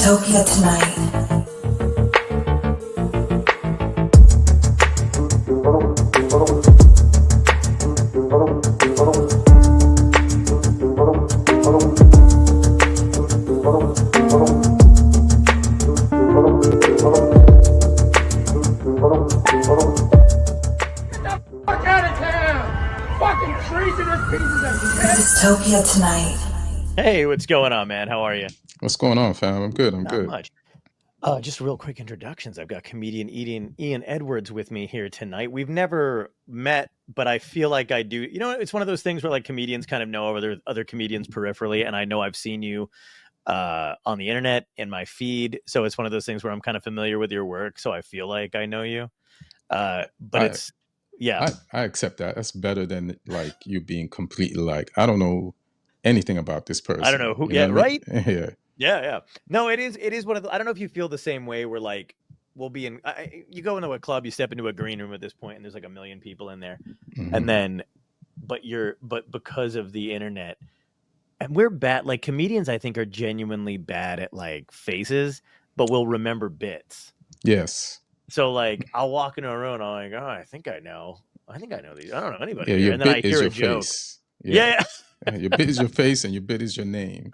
Dystopia tonight. Fuck out of town! Fucking treasonous pieces of shit! Dystopia tonight. Hey, what's going on, man? How are you? What's going on, fam? I'm good. I'm Not good. much. Just real quick introductions. I've got comedian Ian Edwards with me here tonight. We've never met, but I feel like I do. You know, it's one of those things where like comedians kind of know other comedians peripherally, and I know I've seen you on the internet in my feed. So it's one of those things where I'm kind of familiar with your work, so I feel like I know you. But I, it's yeah. I accept that. That's better than like you being completely like I don't know anything about this I don't person. know who. You know Yeah, what I right. mean? Yeah. Yeah. No, it is one of the, I don't know if you feel the same way where like we'll be in you go into a club, you step into a green room at this point and there's like a million people in there. And hmm then but because of the internet and we're bad like comedians I think are genuinely bad at like faces, but we'll remember bits. Yes. So like I'll walk into a room and I'm like, "Oh, I think I know. I think I know these. I don't know anybody Yeah. here." Your And then I bit is hear a your joke. face. Yeah. Yeah. Your bit is your face, and your bit is your name.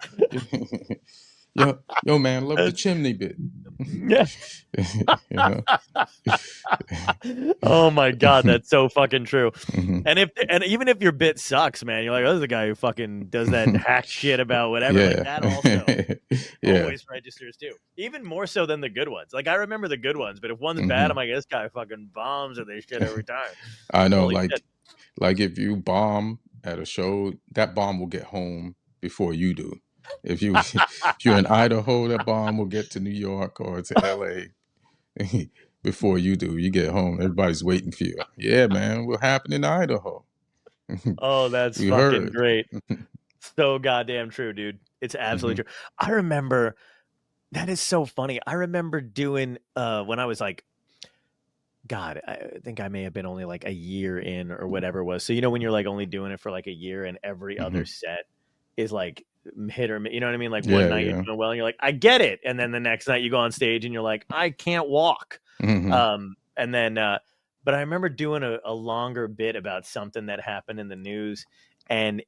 Yo, man, love the chimney bit. Yeah. you know. Oh my god, that's so fucking true. Mhm. And even if your bit sucks, man, you're like, oh, this is the guy who fucking does that hack shit about whatever. Like Yeah. that also yeah. always registers too. Even more so than the good ones. Like I remember the good ones, but if one's bad, hmm I'm like, this guy fucking bombs or they shit every time. I know. Holy shit. Like if you bomb at a show, that bomb will get home before you do. If you if you're in Idaho, that bomb will get to New York or to LA before you do. You get home, everybody's waiting for you. Yeah, man, what happened in Idaho? Oh, that's We fucking heard. great. So goddamn true, dude. It's hmm absolutely true. I remember that is so funny. I remember doing when I was like God, I think I may have been only like a year in or whatever it was. So you know when you're like only doing it for like a year and every other hmm set is like hit or you know what I mean? Like one Yeah, night you're yeah. doing well and you're like, I get it. And then the next night you go on stage and you're like, I can't walk. hmm And then but I remember doing a longer bit about something that happened in the news and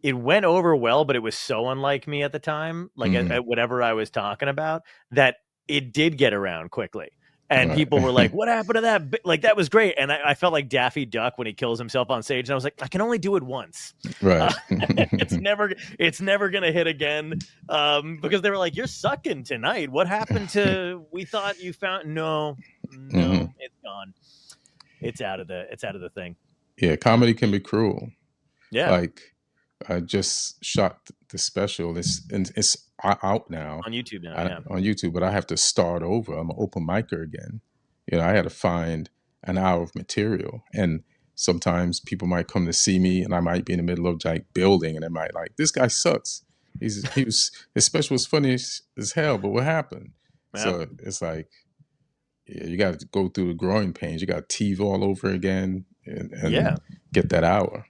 it went over well, but it was so unlike me at the time, like hmm at whatever I was talking about, that it did get around quickly. And Right. people were like, "What happened to that? Like that was great." And I felt like Daffy Duck when he kills himself on stage, and I was like, "I can only do it once. Uh, right. it's never gonna hit again." Because they were like, "You're sucking tonight. What happened to? We thought you found hmm no, it's gone. It's out of the thing." Yeah, Yeah, comedy can be cruel. yeah, Like I just shot the special. It's out now on YouTube now. Yeah, on YouTube, but I have to start over. I'm an open micer again. I had to find an hour of material, and sometimes people might come to see me, and I might be in the middle of like building, and they might like this guy sucks. His special was funny as hell, but what happened? yeah, So it's like yeah, you got to go through the growing pains. You got to teeth all over again, and yeah. get that hour.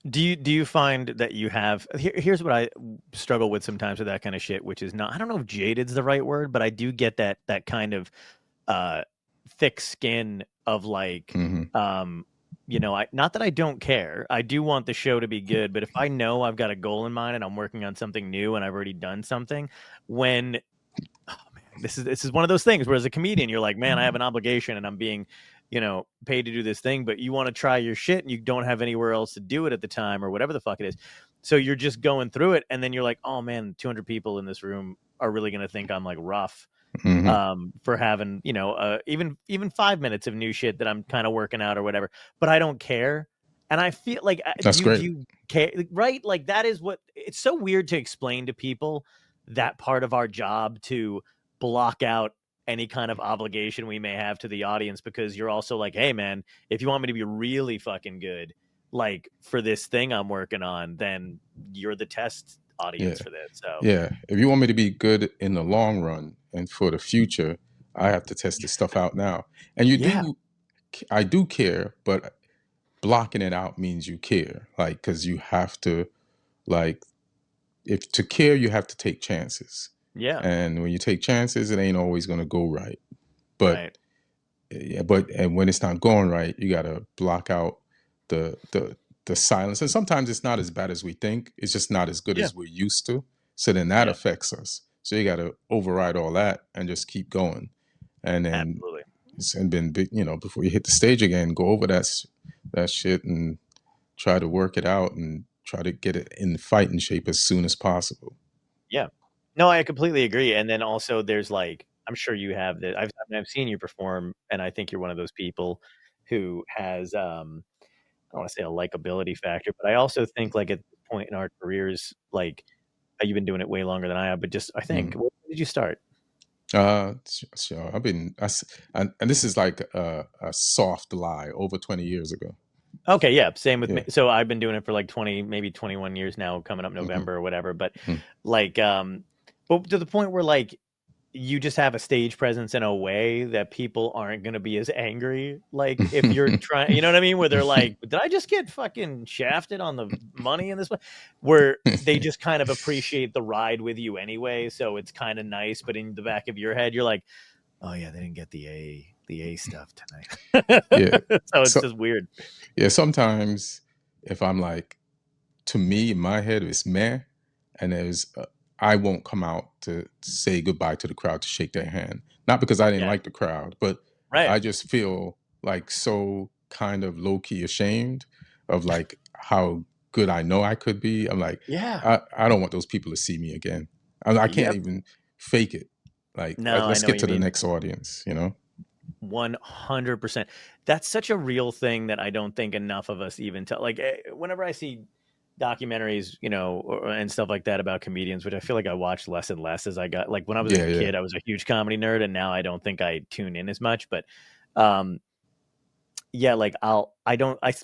Do you find that you have here's what I struggle with sometimes with that kind of shit, which is not I don't know if jaded's the right word, but I do get that kind of uh thick skin of like hmm I not that I don't care. I do want the show to be good, but if I know I've got a goal in mind and I'm working on something new and I've already done something, when oh man, this is one of those things where as a comedian you're like, man, I have an obligation and I'm being, paid to do this thing, but you want to try your shit and you don't have anywhere else to do it at the time or whatever the fuck it is. So you're just going through it and then you're like, oh man, 200 people in this room are really going to think I'm like rough hmm for having, even 5 minutes of new shit that I'm kind of working out or whatever, but I don't care. And I feel like, That's do great. you care? Right? Like that is what it's so weird to explain to people that part of our job to block out any kind of obligation we may have to the audience because you're also like, hey man, if you want me to be really fucking good, like for this thing I'm working on, then you're the test Yeah. audience for this. So Yeah. If you want me to be good in the long run and for the future, I have to test this stuff out now. And yeah, I do care, but blocking it out means you care. Like, cause you have to, like, if to care, you have to take chances. Yeah. And when you take chances, it ain't always going to go right. But Right. yeah, but and when it's not going right, you got to block out the the the silence. And sometimes it's not as bad as we think. It's just not as good Yeah. as we're used to. So then that Yeah. affects us. So you got to override all that and just keep going. And then Absolutely. and then before you hit the stage again, go over that shit and try to work it out and try to get it in fighting shape as soon as possible. Yeah. No, I completely agree. And then also there's like, I'm sure you have that. I've seen you perform, and I think you're one of those people who has I don't want to say a likability factor, but I also think like at this point in our careers, like you've been doing it way longer than I have, but just I think Mm. when did you start? So I've been, and this is like a soft lie, over 20 years ago. Okay, yeah, same with me. Yeah. So I've been doing it for like 20, maybe 21 years now, coming up Hmm. November or whatever. But Hmm. like, but to the point where like you just have a stage presence in a way that people aren't going to be as angry. Like if you're trying, you know what I mean? Where they're like, did I just get fucking shafted on the money in this one? Where they just kind of appreciate the ride with you anyway. So it's kind of nice. But in the back of your head, you're like, oh yeah, they didn't get the A stuff tonight. Yeah. So it's So just weird. yeah, sometimes if I'm like, to me in my head it's meh, and I won't come out to say goodbye to the crowd to shake their hand, not because I didn't Yeah. like the crowd, but Right. I just feel like so kind of low-key ashamed of like how good I know I could be. I'm like, Yeah. I don't want those people to see me again. I can't Yep. even fake it. Like, No, I let's know what get you to the mean. next audience. 100%. That's such a real thing that I don't think enough of us even tell. Like, whenever I see documentaries, and stuff like that about comedians, which I feel like I watched less and less as I got, like, when I was a Yeah, yeah. kid, I was a huge comedy nerd, and now I don't think I tune in as much. But, um, yeah, like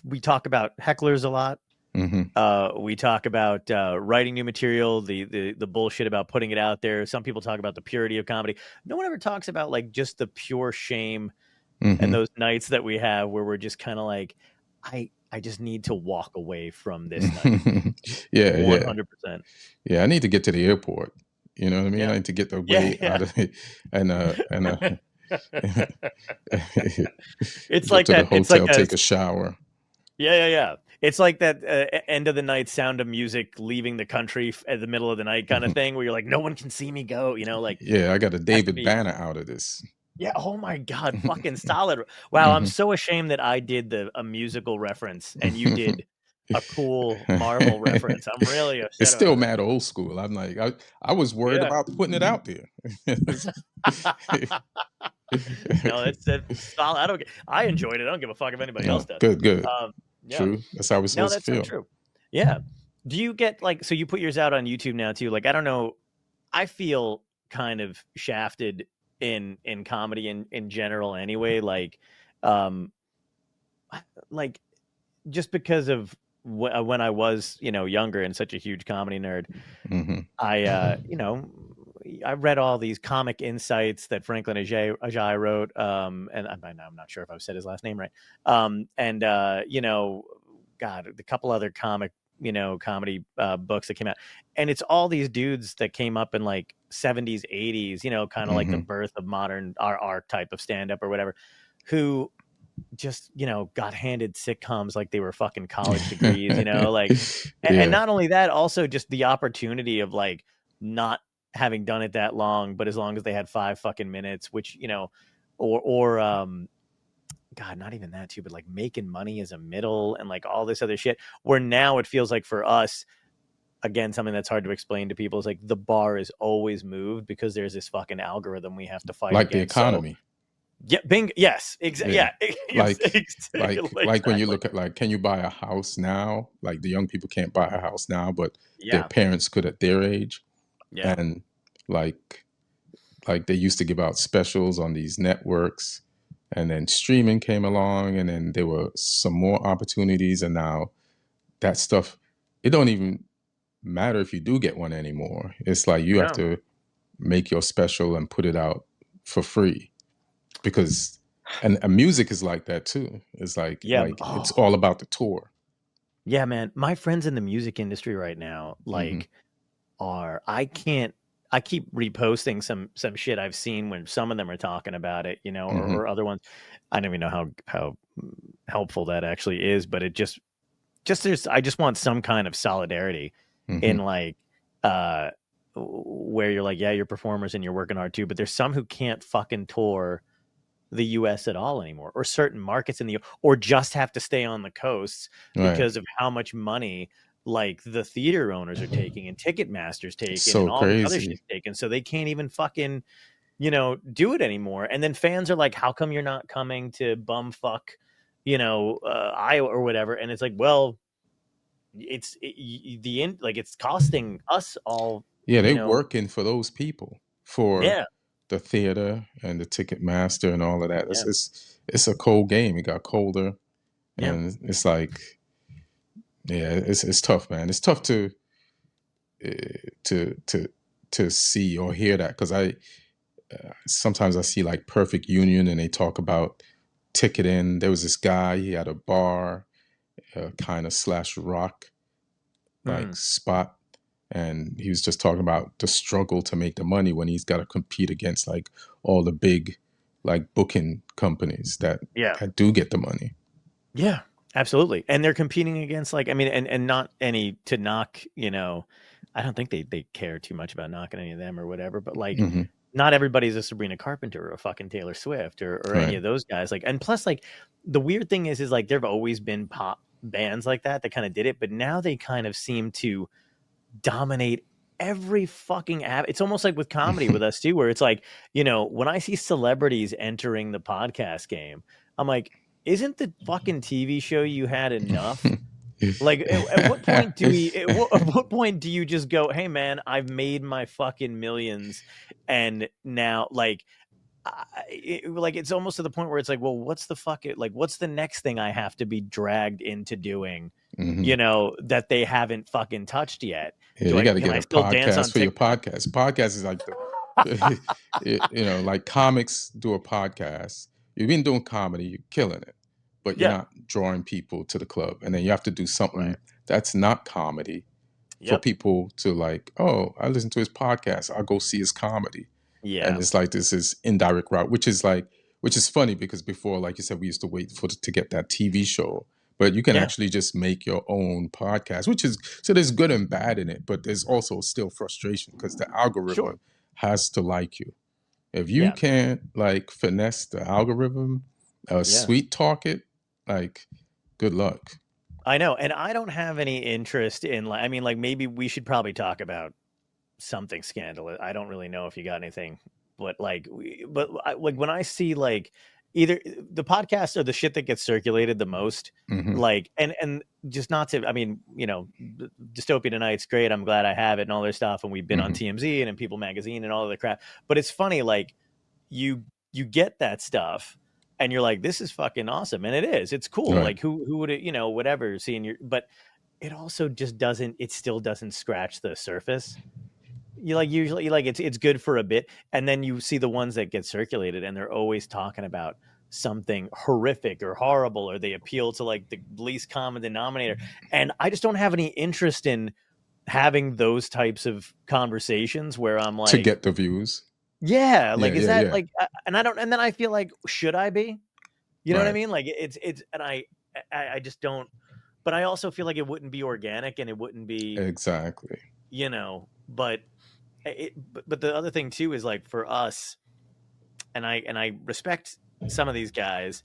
we talk about hecklers a lot. Hmm. We talk about writing new material, the bullshit about putting it out there. Some people talk about the purity of comedy. No one ever talks about like just the pure shame and Hmm. those nights that we have where we're just kind of like, I just need to walk away from this night. Yeah, yeah. 100%. Yeah, I need to get to the airport. You know what I mean? Yeah. I need to get the Yeah. way Yeah. out of it and It's get like to the that. It's like hotel, take a shower. yeah, yeah, yeah. It's like that end of the night sound of music leaving the country at the middle of the night kind of thing where you're like, no one can see me go, like Yeah, I got a has to David be. Banner out of this. Yeah. Oh my God. Fucking solid. Wow. I'm Hmm. so ashamed that I did a musical reference and you did a cool Marvel reference. I'm really It's upset still about it. mad old school. I'm like, I was worried Yeah. about putting it out there. No, that's solid. I enjoyed it. I don't give a fuck if anybody else No, does. good, good. Yeah. True. That's how we're No, supposed to that's so feel. true. Yeah. Do you get like, so you put yours out on YouTube now too? Like, I don't know. I feel kind of shafted in comedy in general anyway. Um, like just because of when I was, younger and such a huge comedy nerd, Hmm. I read all these comic insights that Franklin Ajay wrote, and I'm not sure if I've said his last name right, and God, a couple other comedy books that came out, and it's all these dudes that came up in like 70s, 80s, kind of like the Hmm. birth of modern our type of stand up or whatever, who just got handed sitcoms like they were fucking college degrees, like, and Yeah. not only that, also just the opportunity of like not having done it that long, but as long as they had 5 fucking minutes, which or God, not even that too, but like making money as a middle and like all this other shit, where now it feels like for us, again, something that's hard to explain to people is like the bar is always moved because there's this fucking algorithm we have to fight Like the against. So economy. yeah, bing, yes, exactly, Yeah. yeah, Like like when you exactly. look at, like, can you buy a house now? Like, the young people can't buy a house now, but their Yeah, parents could at their age. yeah, And like they used to give out specials on these networks, and then streaming came along, and then there were some more opportunities, and now that stuff, it don't even matter if you do get one anymore. It's like you have no, to make your special and put it out for free, because and music is like that too. It's like yeah, it's oh all about the tour. yeah, man. My friends in the music industry right now, Hmm. like, are I can't. I keep reposting some shit I've seen when some of them are talking about it, you know, or other ones. I don't even know how helpful that actually is, but it just there's I just want some kind of solidarity in like where you're like, yeah, you're performers and you're working hard too, but there's some who can't fucking tour the US at all anymore, or certain markets in the or just have to stay on the coasts Right. because of how much money like the theater owners are taking and Ticketmaster's It's taking and so all this other shit's crazy. taken, so they can't even fucking, you know, do it anymore. And then fans are like, how come you're not coming to bumfuck, you know, Iowa or whatever? And it's like, well, the end, like it's costing us all, Yeah, you they know. working for those people, for Yeah, the theater and the Ticketmaster and all of that. yeah, It's a cold game. It got colder, yeah, and it's like, yeah, it's tough, man. It's tough uh, to to to see or hear that, because I sometimes I see like Perfect Union and they talk about ticketing. There was this guy, he had a bar, kind of slash rock like mm, spot, and he was just talking about the struggle to make the money when he's got to compete against like all the big like booking companies yeah. that do get the money. Yeah, absolutely. And they're competing against like, I mean, and not any to knock, you know, I don't think they care too much about knocking any of them or whatever, but like Hmm. not everybody's a Sabrina Carpenter or a fucking Taylor Swift or any Right. of those guys. Like, and plus like the weird thing is like there've always been pop bands like that kind of did it, but now they kind of seem to dominate every fucking app. It's almost like with comedy with us too, where it's like, you know, when I see celebrities entering the podcast game, I'm like, isn't the fucking TV show you had enough? Like, at what point do we? At what point do you just go, "Hey, man, I've made my fucking millions, and now, like, like it's almost to the point where it's like, well, what's the fuck it? Like, what's the next thing I have to be dragged into doing? Hmm. You know, that they haven't fucking touched yet. Yeah, you got to Can get I a still dance podcast on for your TikTok? podcast. Podcast is like the, you know, like comics do a podcast. You've been doing comedy, you're killing it, but you're Yeah, not drawing people to the club. And then you have to do something right. that's not comedy for Yep. people to like, oh, I listen to his podcast, I'll go see his comedy. And Yeah. it's like this is indirect route, which is funny because before, like you said, we used to wait for to get that TV show, but you can Yeah. actually just make your own podcast, which is, so there's good and bad in it, but there's also still frustration because the Sure. algorithm has to like you. If you Yeah. can't like finesse the algorithm, Yeah. sweet talk it, like good luck. I know, and I don't have any interest in like. I mean, like maybe we should probably talk about something scandalous. I don't really know if you got anything, but like, like when I see like either the podcasts or the shit that gets circulated the most, Hmm. like, and just not to, I mean, you know, Dystopia Tonight's great. I'm glad I have it and all their stuff, and we've been on Hmm. TMZ and in People Magazine and all of the crap. But it's funny, like you get that stuff. And you're like, this is fucking awesome, and it is. It's cool. Right. Like, who would it, you know, whatever. Seeing your, but it also just doesn't. It still doesn't scratch the surface. You like usually like it's good for a bit, and then you see the ones that get circulated and they're always talking about something horrific or horrible, or they appeal to like the least common denominator. And I just don't have any interest in having those types of conversations where I'm To like, get the views. yeah, Yeah, like is yeah, that yeah. like and I don't, and then I feel like, should I be, you know what I Right. mean? Like it's and I just don't, but I also feel like it wouldn't be organic and it wouldn't be, Exactly. you know, but but the other thing too is like for us, and I respect some of these guys,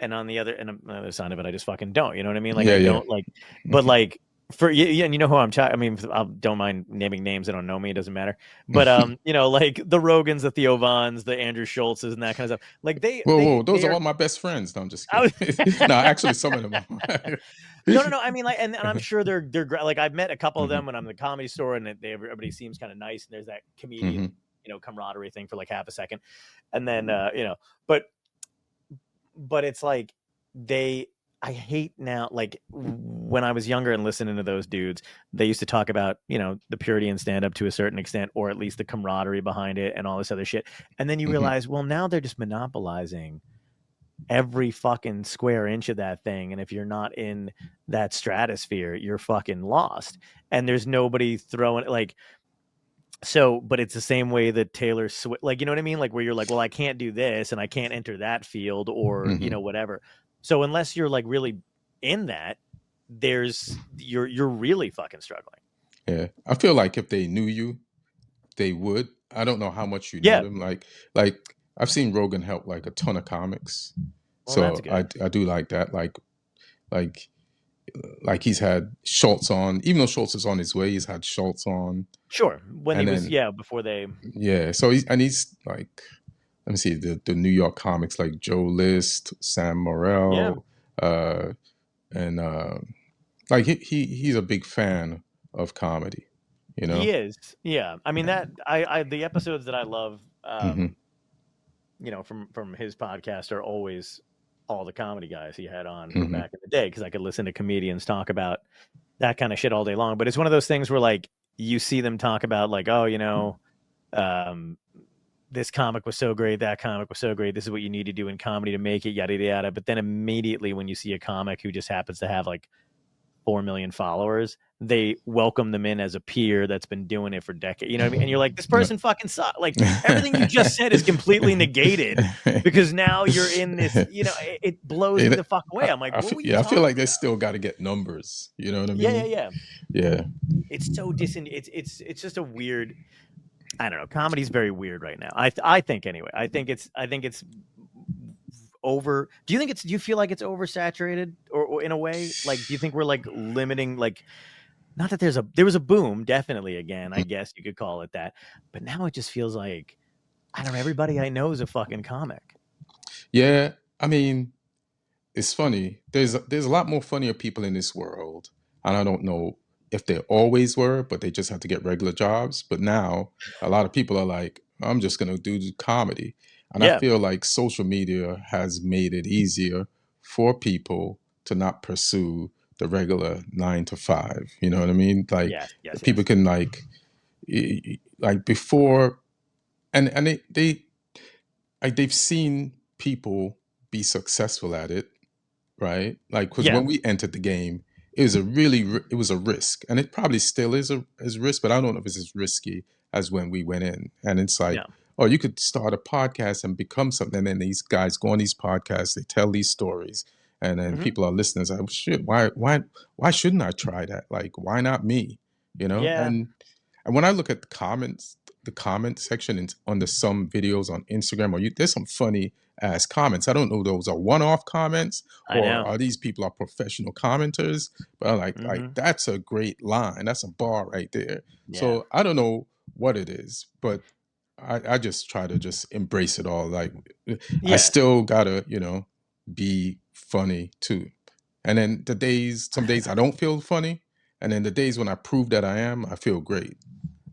and on the other, and on the other side of it, I just fucking don't. You know what I mean? Like Yeah, I yeah. don't like, but like for yeah, and you know who I'm talking. I mean, I don't mind naming names. They don't know me. It doesn't matter. But you know, like the Rogans, the Theo Vons, the Andrew Schultzes, and that kind of stuff. Like Whoa, whoa, those they are are. all my best friends. No, I'm just I kidding. was, No, actually, some of them are. no, no, no. I mean, like, and I'm sure they're like I've met a couple of Hmm. them when I'm in the comedy store, and everybody seems kind of nice, and there's that Hmm. comedian, you know, camaraderie thing for like half a second, and then you know, but it's like they. I hate now, like when I was younger and listening to those dudes, they used to talk about, you know, the purity and stand up to a certain extent, or at least the camaraderie behind it and all this other shit. And then you Hmm. realize, well, now they're just monopolizing every fucking square inch of that thing, and if you're not in that stratosphere, you're fucking lost. And there's nobody throwing like So, but it's the same way that Taylor Swift, like, you know what I mean? Like, where you're like, well, I can't do this and I can't enter that field or, you know, whatever. So unless you're like really in that, you're really fucking struggling. Yeah. I feel like if they knew you, they would. I don't know how much you know Yeah. them. Like I've seen Rogan help like a ton of comics. Well, that's So I good. I do like that. Like like he's had Schultz on, even though Schultz is on his way, he's had Schultz on. Sure. When he And was, then yeah, before they, yeah, so he's like, let me see, the New York comics like Joe List, Sam yeah, Morrell, uh and like he's a big fan of comedy, you he know? is. Yeah. I mean, the episodes that I love, Hmm. you know, from his podcast are always all the comedy guys he had on from Hmm. back in the day because I could listen to comedians talk about that kind of shit all day long. But it's one of those things where like you see them talk about like, oh, you know, um, this comic was so great, that comic was so great. This is what you need to do in comedy to make it, yada yada yada. But then immediately when you see a comic who just happens to have like 4 million followers, they welcome them in as a peer that's been doing it for decades. You know what I mean? And you're like, this No. person fucking sucks. Like everything you just said is completely negated because now you're in this, you know, it blows me the fuck away. I'm like, what were you I feel talking like they about? still got to get numbers. You know what I Yeah, yeah, mean? yeah. Yeah. It's so it's just a weird, I don't know. Comedy's very weird right now. I think anyway. I think it's over. Do you feel like it's oversaturated or in a way? Like do you think we're like limiting like not that there was a boom, definitely again, I guess you could call it that. But now it just feels like I don't know, everybody I know is a fucking comic. Yeah. I mean, it's funny. There's a lot more funnier people in this world, and I don't know if they always were, but they just had to get regular jobs. But now a lot of people are like, I'm just gonna do the comedy, and I Yeah. feel like social media has made it easier for people to not pursue the regular 9 to 5. You know what I mean? Like Yes, yes, people yes. can like before, and like they've seen people be successful at it, right? Like, because Yeah. when we entered the game, it was a risk, and it probably still is a risk, but I don't know if it's as risky as when we went in. And it's like, Yeah. oh, you could start a podcast and become something, and then these guys go on these podcasts, they tell these stories, and then Hmm. people are listening. It's like, oh, shit, why shouldn't I try that? Like, why not me? You know? Yeah. And when I look at the comment section under some videos on Instagram, there's some funny ass comments. I don't know if those are one-off comments I or know. are these people are professional commenters. But I'm like Hmm. that's a great line. That's a bar right there. Yeah. So I don't know what it is, but I just try to just embrace it all. Like I Yeah. still gotta, be funny too. And then some days I don't feel funny. And then the days when I prove that I am, I feel great.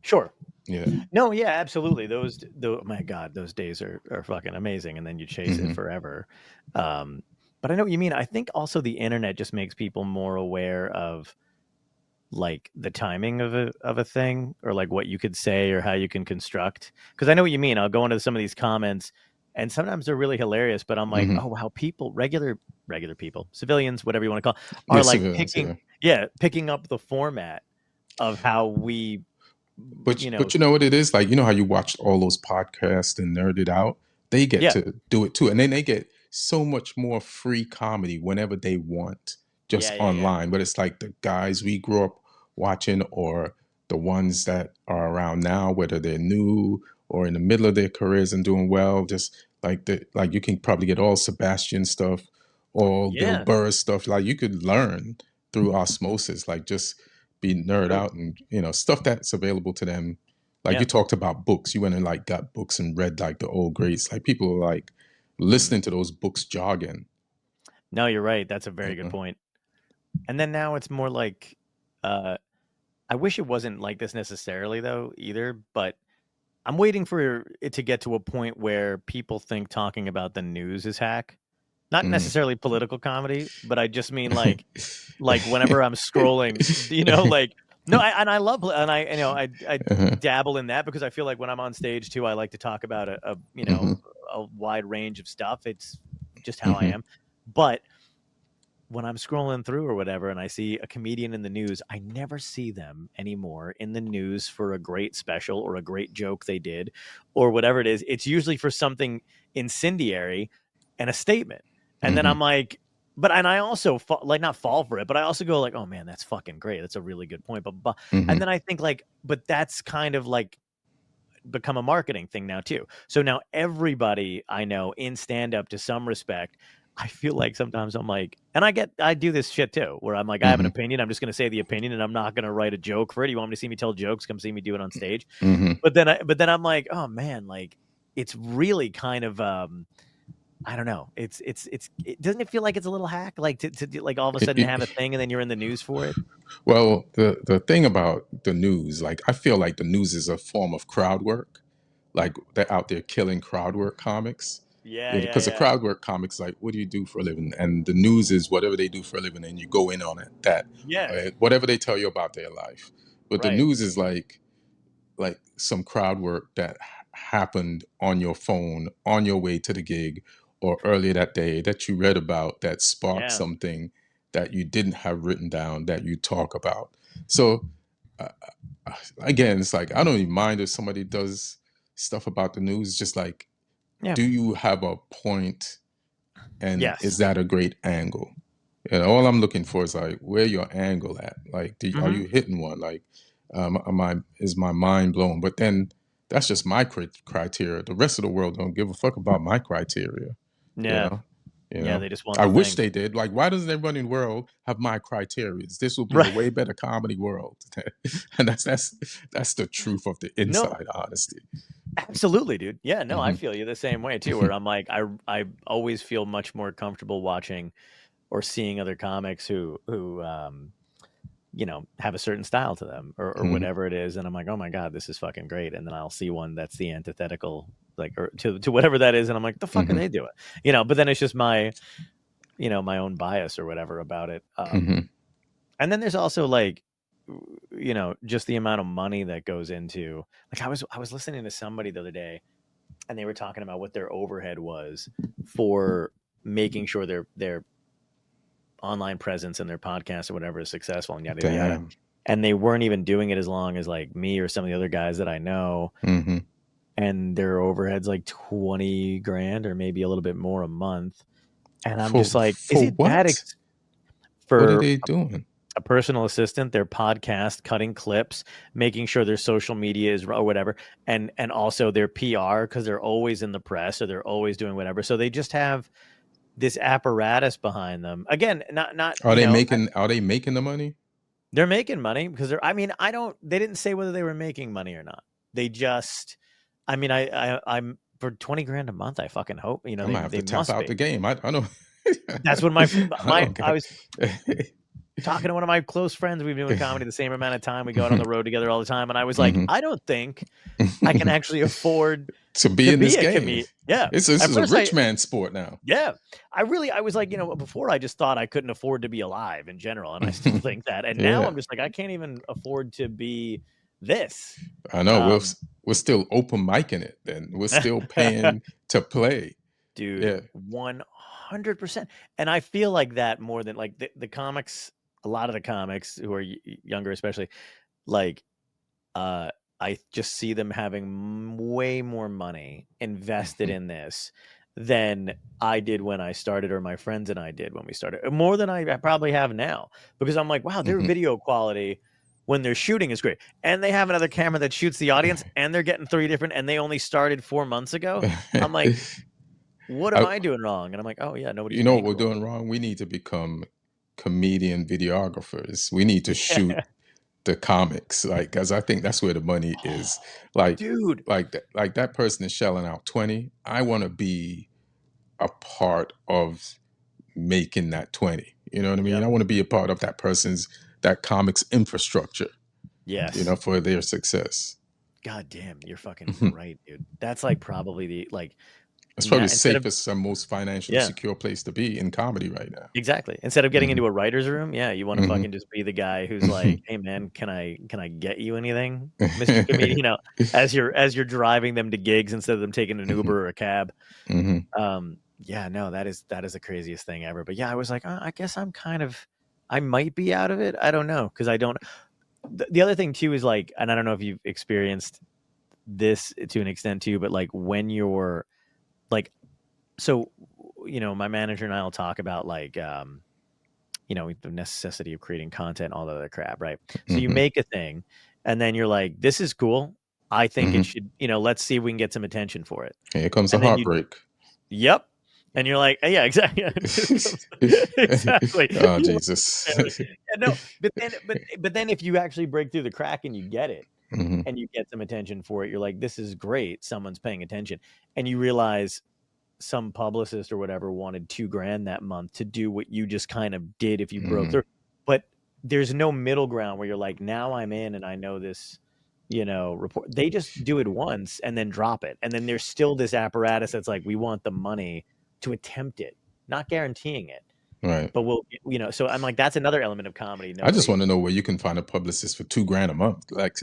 Sure. Yeah. No, yeah, absolutely. My God, those days are fucking amazing, and then you chase it Hmm. forever. But I know what you mean. I think also the internet just makes people more aware of like the timing of a thing or like what you could say or how you can construct. Because I know what you mean. I'll go into some of these comments, and sometimes they're really hilarious. But I'm like, Hmm. oh wow, regular people, civilians, whatever you want to call, are Yeah, like civilians. Yeah. picking up the format of how we, But you know, but you know what it is? Like, you know how you watched all those podcasts and nerded out? They get yeah, to do it too. And then they get so much more free comedy whenever they want, just yeah, yeah, yeah. online. But it's like the guys we grew up watching or the ones that are around now, whether they're new or in the middle of their careers and doing well, just like you can probably get all Sebastian stuff, all Bill Yeah, Burr stuff. Like you could learn through osmosis, like just be nerd true. out and stuff that's available to them. Like Yeah. you talked about books, you went and like got books and read like the old greats. Like people are like Mhm. listening to those books jogging. No, you're right. That's a very good Uh-uh. point. And then now it's more like, uh, I wish it wasn't like this necessarily though either, but I'm waiting for it to get to a point where people think talking about the news is hack. Not Mhm. necessarily political comedy, but I just mean like whenever I'm scrolling, like no, and I love and I Uh-huh. dabble in that because I feel like when I'm on stage too, I like to talk about Mhm. a wide range of stuff. It's just how I Mhm. am. But when I'm scrolling through or whatever and I see a comedian in the news, I never see them anymore in the news for a great special or a great joke they did or whatever it is. It's usually for something incendiary and a statement. And then I'm like, and I also not fall for it, but I also go like, oh man, that's fucking great. That's a really good point. But and then I think like, but that's kind of like become a marketing thing now too. So now everybody I know in stand up to some respect, I feel like sometimes I'm like, and I do this shit too, where I'm like, I have an opinion. I'm just going to say the opinion and I'm not going to write a joke for it. You want me to see me tell jokes? Come see me do it on stage. But then I'm like, oh man, like it's really kind of, I don't know. Doesn't it feel like it's a little hack? Like to like all of a sudden have a thing and then you're in the news for it. Well, the thing about the news, like I feel like the news is a form of crowd work. Like they're out there killing crowd work comics. Yeah, yeah, Because the yeah. crowd work comics, like, what do you do for a living? And the news is whatever they do for a living, and you go in on it. Yeah. Whatever they tell you about their life. But the Right. news is like some crowd work that happened on your phone on your way to the gig or earlier that day that you read about that sparked Yeah. something that you didn't have written down that you talk about. So uh, again, it's like I don't even mind if somebody does stuff about the news. It's just like, Yeah. do you have a point, and Yes. is that a great angle? All I'm looking for is like, where your angle at? Like, are you hitting one? Like, is my mind blown? But then that's just my criteria. The rest of the world don't give a fuck about my criteria. You Yeah. know, Yeah. They just want I the wish thing. they did. Like, why doesn't everybody in the world have my criteria? This will be a Right. way better comedy world. And that's the truth of the No, inside honesty. absolutely, dude. Yeah, no, I Mhm. feel you the same way too, where I'm like, I always feel much more comfortable watching or seeing other comics who have a certain style to them or Mhm. whatever it is. And I'm like, oh my God, this is fucking great. And then I'll see one that's the antithetical, like, or to whatever that is. And I'm like, the fuck are Mhm. they doing? But then it's just my own bias or whatever about it. Mhm. And then there's also like, just the amount of money that goes into, like, I was listening to somebody the other day and they were talking about what their overhead was for making sure their online presence and their podcast or whatever is successful and yada yada yada. Damn. And they weren't even doing it as long as like me or some of the other guys that I know. Mm-hmm. And their overhead's like 20 grand or maybe a little bit more a month. And I'm For just like, is for it that what? What are for they doing? a personal assistant, their podcast, cutting clips, making sure their social media is or whatever, and also their PR because they're always in the press or they're always doing whatever. So they just have this apparatus behind them. Again, not Are they making the money? they're making money because they didn't say whether they were making money or not. They just, I'm for 20 grand a month. I fucking hope, I'm gonna have they to tap must out be. the game. I don't. That's what I don't I get. was talking to one of my close friends. We've been doing comedy the same amount of time. We go out on the road together all the time. And I was like, Mhm. I don't think I can actually afford To be to in this be a game. comedian. Yeah. This At is a first rich man sport now. yeah, I was like, before I just thought I couldn't afford to be alive in general. And I still think that. And now Yeah, I'm just like, I can't even afford to be this. I know. Um, We're still open micing it. Then we're still paying to play. dude, Yeah. 100%. And I feel like that more than like the comics, a lot of the comics who are younger, especially like, uh, I just see them having way more money invested in this than I did when I started, or my friends and I did when we started, more than I probably have now, because I'm like, wow, their Mhm. video quality when they're shooting is great, and they have another camera that shoots the audience, and they're getting 3 different, and they only started 4 months ago. I'm like, what am I, I doing wrong? And I'm like, oh yeah, nobody's you know what paying we're for all doing wrong? We need to become comedian videographers. We need to this. Yeah, shoot the comics, like, because I think that's where the money is. Like, dude. like that person is shelling out 20. I want to be a part of making that 20. You know what I mean? Yep. I want to be a part of that comics infrastructure. Yes. For their success. God damn, you're fucking right, dude. That's like probably the like It's probably now the instead of safest and most financially yeah, secure place to be in comedy right now. exactly. Instead of getting Hmm. into a writer's room, yeah, you want to Hmm. fucking just be the guy who's like, "Hey man, can I get you anything, Mr. Comedian?" As you're driving them to gigs instead of them taking an Uber or a cab. Hmm. Yeah, no, that is the craziest thing ever. But yeah, I was like, I guess I might be out of it. I don't know because I don't. The other thing too is like, and I don't know if you've experienced this to an extent too, but like when you're like, so my manager and I will talk about like, the necessity of creating content, all that other crap, right? So you Hmm. make a thing, and then you're like, this is cool. I think it Hmm. should, let's see if we can get some attention for it. Here comes the And then you heartbreak. Yep. And you're like, yeah, exactly. Exactly. Oh, You Jesus. yeah, no, but then if you actually break through the crack and you get it Hmm. and you get some attention for it, you're like, this is great. Someone's paying attention. And you realize some publicist or whatever wanted $2,000 that month to do what you just kind of did if you broke Hmm. through. But there's no middle ground where you're like, now I'm in and I know this, report. They just do it once and then drop it. And then there's still this apparatus that's like, we want the money to attempt it, not guaranteeing it. Right. But so I'm like, that's another element of comedy. I just Nobody want to know where you can find a publicist for $2,000 a month. Like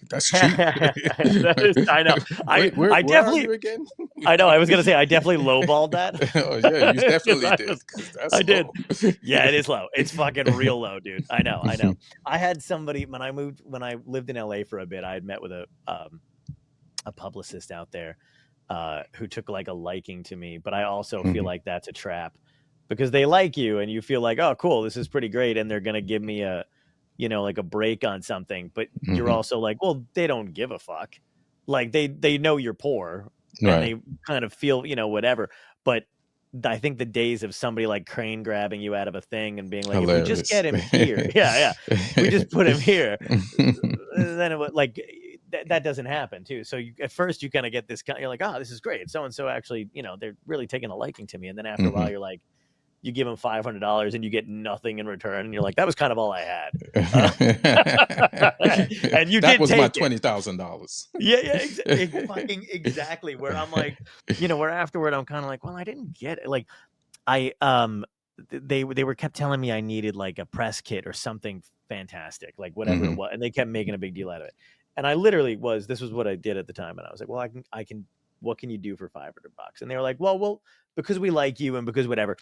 that's cheap. that is, I know. Wait, I where are definitely you again? I know. I was gonna say I definitely lowballed that. Oh yeah, you 'Cause definitely did because that's I did. low. Yeah, it is low. It's fucking real low, dude. I know. I had somebody when I lived in LA for a bit. I had met with a publicist out there who took like a liking to me, but I also feel Mhm. like that's a trap because they like you and you feel like, oh, cool, this is pretty great, and they're gonna give me like a break on something, but you're Mhm. also like, well, they don't give a fuck. Like they know you're poor and Right. they kind of feel, whatever. But I think the days of somebody like crane grabbing you out of a thing and being like, if we just Hilarious. get him here, yeah, yeah, if we just put him here, then it would like that doesn't happen too. So at first you kind of get this kind, you're like, oh, this is great. So and so actually, they're really taking a liking to me. And then after a while, Mhm. you're like, you give them $500 and you get nothing in return, and you're like, that was kind of all I had, and you That did was my take it. $20,000. Yeah, yeah, fucking exactly. Where I'm like, where afterward I'm kind of like, well, I didn't get it. Like, I they were kept telling me I needed like a press kit or something fantastic, like whatever it Mhm. was, and they kept making a big deal out of it. And I literally this was what I did at the time, and I was like, well, I can. What can you do for $500? And they were like, well, because we like you and because whatever.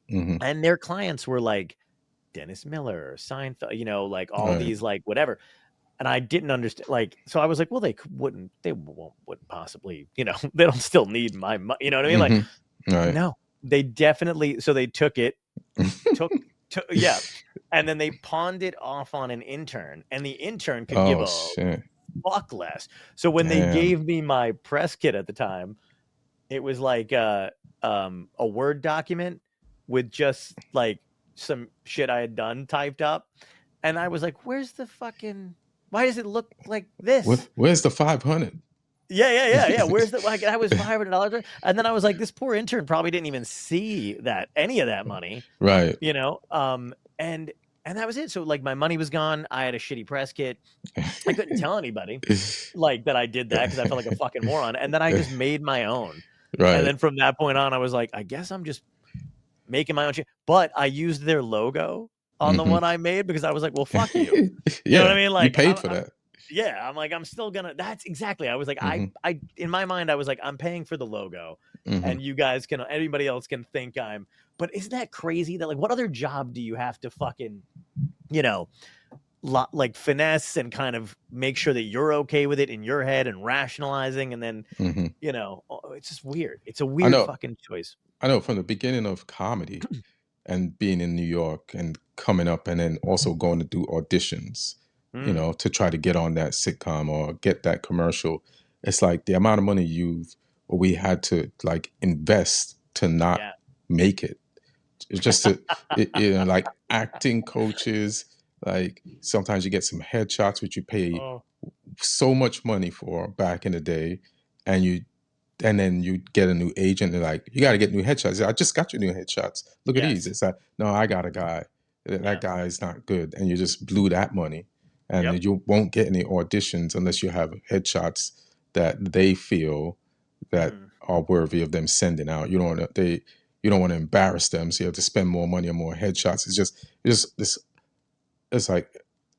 Mhm. And their clients were like Dennis Miller, Seinfeld, like all Right. these like whatever. And I didn't understand, like, so I was like, well, they wouldn't possibly, they don't still need my money, you know what I mean? Like, Mhm. Right. no, they definitely, so they took it, yeah. And then they pawned it off on an intern, and the intern could give Oh a shit. fuck less. So when they Damn. gave me my press kit at the time, it was like a Word document with just like some shit I had done typed up. And I was like, where's the fucking, why does it look like this? Where's the 500? Yeah. Where's the, like, that was $500. And then I was like, this poor intern probably didn't even see any of that money, Right. and that was it. So like my money was gone. I had a shitty press kit. I couldn't tell anybody like that I did that because I felt like a fucking moron. And then I just made my own. And Right. then from that point on, I was like, I guess I'm just making my own shit. But I used their logo on the Mhm. one I made because I was like, well, fuck you. You know what I Yeah, mean? you Like, paid for that. yeah, I'm like, I'm still gonna. That's exactly. I was like, Mhm. I in my mind, I was like, I'm paying for the logo, Mhm. and you guys can, anybody else can think I'm. But isn't that crazy that like, what other job do you have to fucking, you know, like finesse and kind of make sure that you're okay with it in your head and rationalizing, and then Mhm. it's just weird. It's a I weird know. fucking choice. I know from the beginning of comedy and being in New York and coming up and then also going to do auditions, Mm, to try to get on that sitcom or get that commercial. It's like the amount of money we had to like invest to not yeah. make it. It's just like acting coaches, like sometimes you get some headshots which you pay Oh, so much money for back in the day, and then you get a new agent. They're like, you got to get new headshots. I just got your new headshots. Look at these. yes. It's like, no, I got a guy. That Yeah. guy is not good, and you just blew that money, Yep. and you won't get any auditions unless you have headshots that they feel that Mm, are worthy of them sending out. You don't want to embarrass them, so you have to spend more money on more headshots. It's this. It's like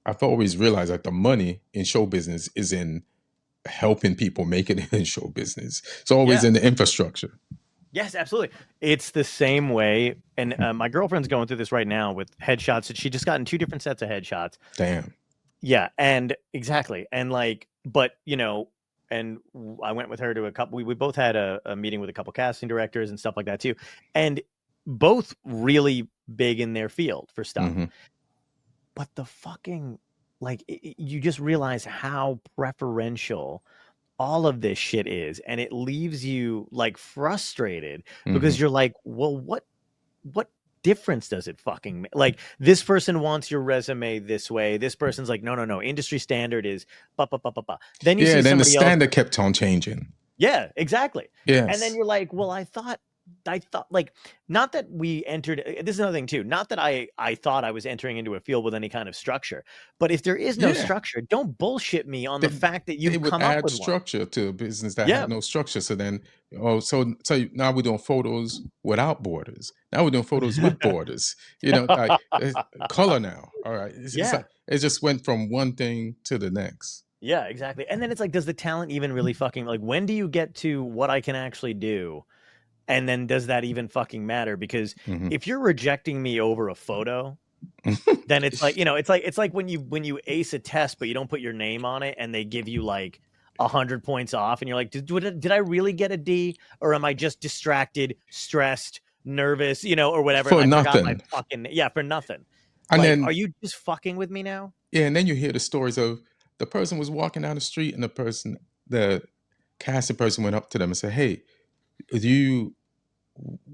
I've always realized that the money in show business is in helping people make it in show business. It's always yeah. in the infrastructure. Yes, absolutely. It's the same way. And my girlfriend's going through this right now with headshots. She just gotten 2 different sets of headshots. Damn. Yeah, and exactly. And like, but and I went with her to a couple. We both had a meeting with a couple casting directors and stuff like that too. And both really big in their field for stuff. Mm-hmm. But the fucking like you just realize how preferential all of this shit is, and it leaves you like frustrated Mm-hmm. because you're like, well, what difference does it fucking make? Like, this person wants your resume this way, this person's like, no, industry standard is ba ba ba ba ba. Then you Yeah. see Then the somebody else. standard kept on changing. Yeah, exactly. And then Yes. you're like, well, I thought like, not that we entered, this is another thing too, not that I thought I was entering into a field with any kind of structure, but if there is no Yeah. structure, don't bullshit me on the They, fact that they you've would come up add with one. structure to a business that Yeah. had no structure. So then, now we're doing photos without borders. Now we're doing photos with borders. Like color now. All right, it's Yeah. like it just went from one thing to the next. Yeah, exactly. And then it's like, does the talent even really fucking like, when do you get to what I can actually do? And then does that even fucking matter? Because Mhm. if you're rejecting me over a photo, then it's like, it's like when you ace a test, but you don't put your name on it and they give you like 100 points off. And you're like, did I really get a D, or am I just distracted, stressed, nervous, or whatever? And For I forgot my nothing. fucking, yeah, for nothing. And Like, are then you just fucking with me now? yeah, and then you hear the stories of the person was walking down the street and the casting person went up to them and said, "Hey, do you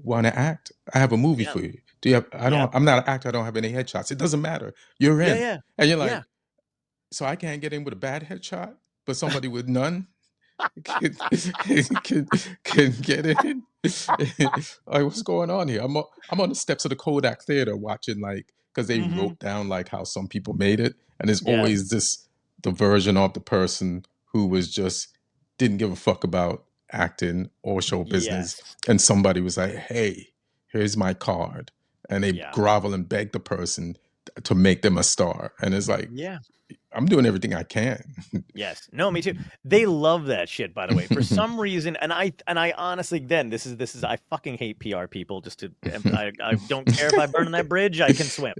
want to act? I have a movie Yeah. for you. Do you have? Yep. I'm not an actor. I don't have any headshots. It doesn't matter. You're Yeah. in." Yeah. And you're Yeah. like, so I can't get in with a bad headshot, but somebody with none can, can, can get in. Like, what's going on here? I'm on the steps of the Kodak Theater watching, like, because they Hmm. wrote down like how some people made it, and there's Yes. always the version of the person who was just didn't give a fuck about acting or show business, Yes. and somebody was like, "Hey, here's my card," and they Yeah. grovel and beg the person to make them a star, and it's like, Yeah. I'm doing everything I can. Yes. No, me too. They love that shit, by the way. For some reason, and I honestly, then this is I fucking hate PR people. Just to, I don't care if I burn on that bridge. I can swim.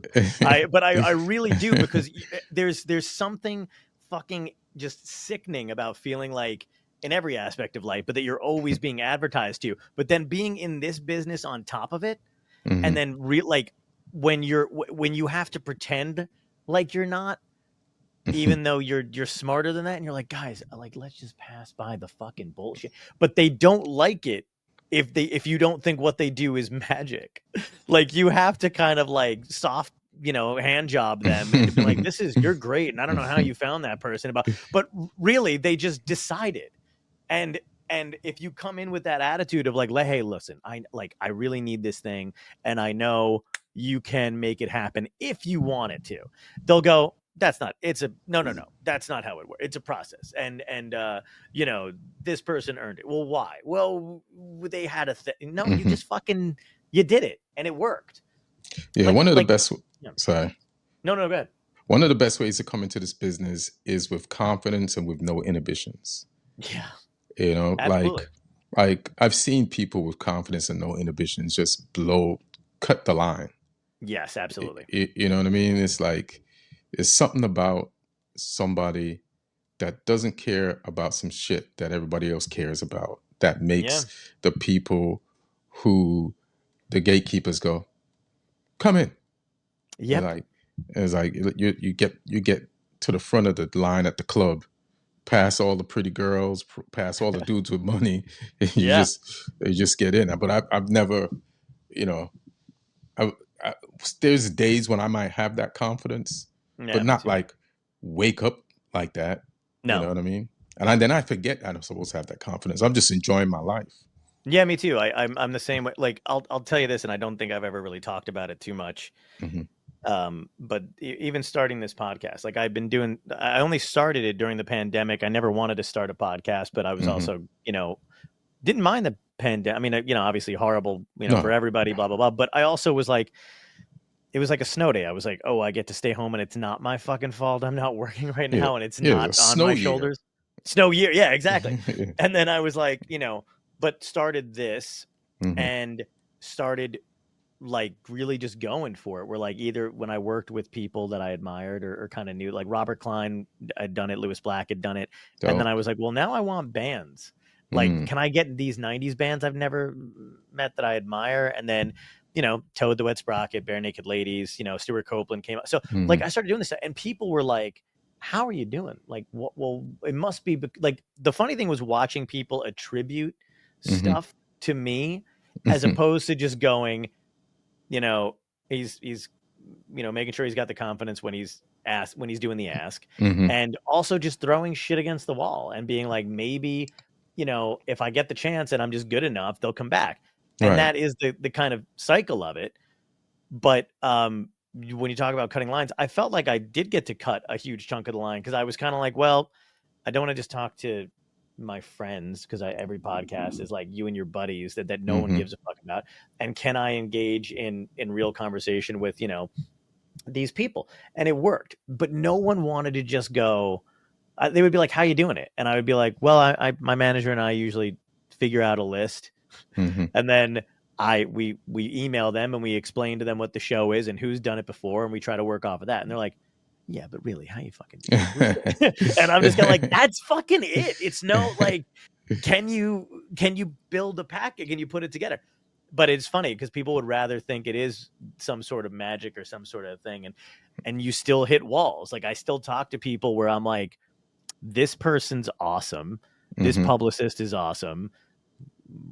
But I really do, because there's something fucking just sickening about feeling like, in every aspect of life, but that you're always being advertised to, but then being in this business on top of it, and Mhm. then like when you have to pretend like you're not, even though you're smarter than that, and you're like, guys, like, let's just pass by the fucking bullshit. But they don't like it if you don't think what they do is magic. Like, you have to kind of like soft, hand job them and be like, you're great, and I don't know how you found that person, but really they just decided. And if you come in with that attitude of like, hey, listen, I really need this thing, and I know you can make it happen if you want it to, they'll go, that's not, it's a no, that's not how it works. It's a process. And this person earned it. Well, why? Well, they had a thing. No, you Mhm. just fucking, you did it and it worked. Yeah, Like, one of the best. yeah. Sorry. No, go ahead. One of the best ways to come into this business is with confidence and with no inhibitions. Yeah, You know, absolutely. like I've seen people with confidence and no inhibitions just cut the line. Yes, absolutely. You know what I mean? It's like it's something about somebody that doesn't care about some shit that everybody else cares about that Yeah. makes the people who the gatekeepers go, come in. And Yep. like it's like you get to the front of the line at the club, past all the pretty girls, past all the dudes with money, and Yeah. you just get in. But I've never, you know, I, I, there's days when I might have that confidence, but Yeah, me not too. like wake up like that. You know No. what I mean? And then I forget I'm supposed to have that confidence. I'm just enjoying my life. Yeah, me too. I'm the same way. Like, I'll tell you this, and I don't think I've ever really talked about it too much. Hmm. But even starting this podcast, like, I only started it during the pandemic. I never wanted to start a podcast, but I was Hmm. also, didn't mind the pandemic. I mean, obviously horrible, for No. everybody, blah, blah, blah. But I also was like, it was like a snow day. I was like, oh, I get to stay home and it's not my fucking fault. I'm not working right Yeah. now and it's Yeah. It's a not on snow my year. shoulders. Snow year. Yeah, exactly. Yeah. And then I was like, but started this. Mm-hmm. and started like really just going for it. Where like either when I worked with people that I admired or kind of knew, like Robert Klein had done it, Lewis Black had done it, and then Dope. I was like, well, now I want bands. Like, Mm. can I get these '90s bands I've never met that I admire? And then, Toad the Wet Sprocket, Bare Naked Ladies, Stuart Copeland came out. So like Mm-hmm. I started doing this, and people were like, "How are you doing?" Like, what? Well, it must be like the funny thing was watching people attribute Mm-hmm. stuff to me as Mm-hmm. opposed to just going, you know, he's making sure he's got the confidence when he's doing the ask, Mm-hmm. and also just throwing shit against the wall and being like, maybe, if I get the chance and I'm just good enough, they'll come back. And Right. that is the kind of cycle of it. But when you talk about cutting lines, I felt like I did get to cut a huge chunk of the line because I was kind of like, well, I don't want to just talk to my friends because every podcast is like you and your buddies that no one Mm-hmm. gives a fuck about. And can I engage in real conversation with, these people? And it worked, but no one wanted to just go. They would be like, "How you doing it?" And I would be like, "Well, my manager and I usually figure out a list, Mm-hmm. and then we email them and we explain to them what the show is and who's done it before, and we try to work off of that." And they're like, "Yeah, but really, how you fucking do it? Really?" And I'm just kind of like, "That's fucking it. It's no like, can you build a package? Can you put it together?" But it's funny because people would rather think it is some sort of magic or some sort of thing, and you still hit walls. Like I still talk to people where I'm like, this person's awesome, this Mm-hmm. publicist is awesome,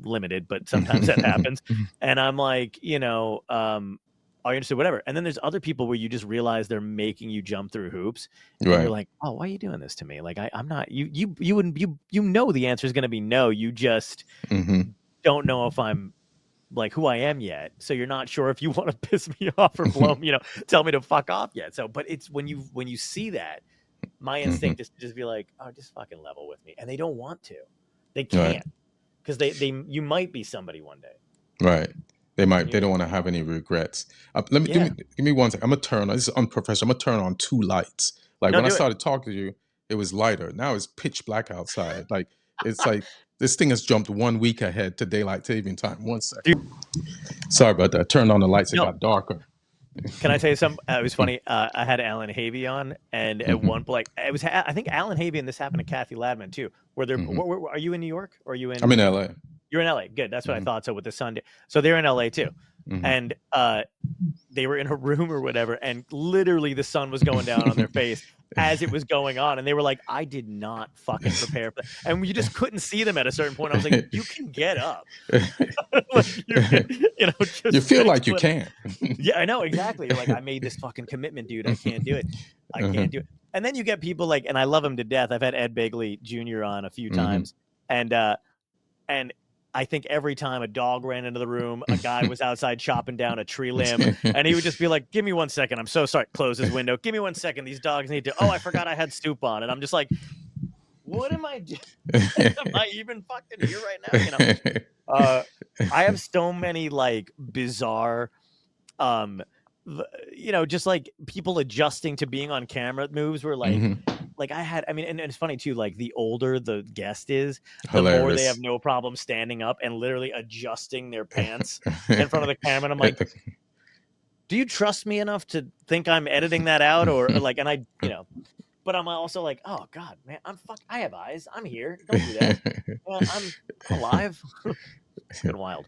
limited, but sometimes that happens, and I'm like, are you interested, whatever. And then there's other people where you just realize they're making you jump through hoops, and you're Right. like, oh, why are you doing this to me? Like I'm not, you wouldn't, the answer is going to be no, you just Mm-hmm. don't know if I'm like who I am yet. So you're not sure if you want to piss me off or blow me, tell me to fuck off yet. So, but it's when you see that, my Mm-hmm. instinct is to just be like, oh, just fucking level with me. And they don't want to. They Right. can't. Because you might be somebody one day. Right. They And might. They you're don't want to have any regrets. Let me yeah. give me one second. I'm gonna turn on. This is unprofessional. I'm gonna turn on two lights. Like No, when I do it. started talking to you, it was lighter. Now it's pitch black outside. Like it's like this thing has jumped 1 week ahead to daylight saving time. 1 second. Dude, Sorry about that. I turned on the lights. It no. got darker. Can I tell you something? It was funny. I had Alan Havey on, and at Mm-hmm. one point, it was I think Alan Havey, and this happened to Kathy Ladman too. Where they're Mm-hmm. are you in New York or are you I'm in in? LA. You're in LA. Good. That's what I Mm-hmm. thought. So with the sun, so they're in LA too, Mm-hmm. and they were in a room or whatever, and literally the sun was going down on their face as it was going on, and they were like, "I did not fucking prepare for that," and you just couldn't see them at a certain point. I was like, "You can get up, like you can, just You feel like you put." can. Yeah, I know exactly. You're like, "I made this fucking commitment, dude. I can't do it. I Uh-huh. can't do it." And then you get people like, and I love him to death. I've had Ed Begley Jr. on a few Mm-hmm. times, and I think every time a dog ran into the room, a guy was outside chopping down a tree limb, and he would just be like, "Give me 1 second. I'm so sorry." Close his window. "Give me 1 second. These dogs need to." "Oh, I forgot I had soup on." And I'm just like, "What am I doing? Am I even fucking here right now?" I have so many like bizarre, um, just like people adjusting to being on camera moves where like. Mm-hmm. Like I had, I mean, and it's funny too, like the older the guest is, the more they have Hilarious. no problem standing up and literally adjusting their pants in front of the camera. And I'm like, do you trust me enough to think I'm editing that out? Or like, and but I'm also like, oh God, man, I have eyes. I'm here. Don't do that. I'm alive. It's been wild.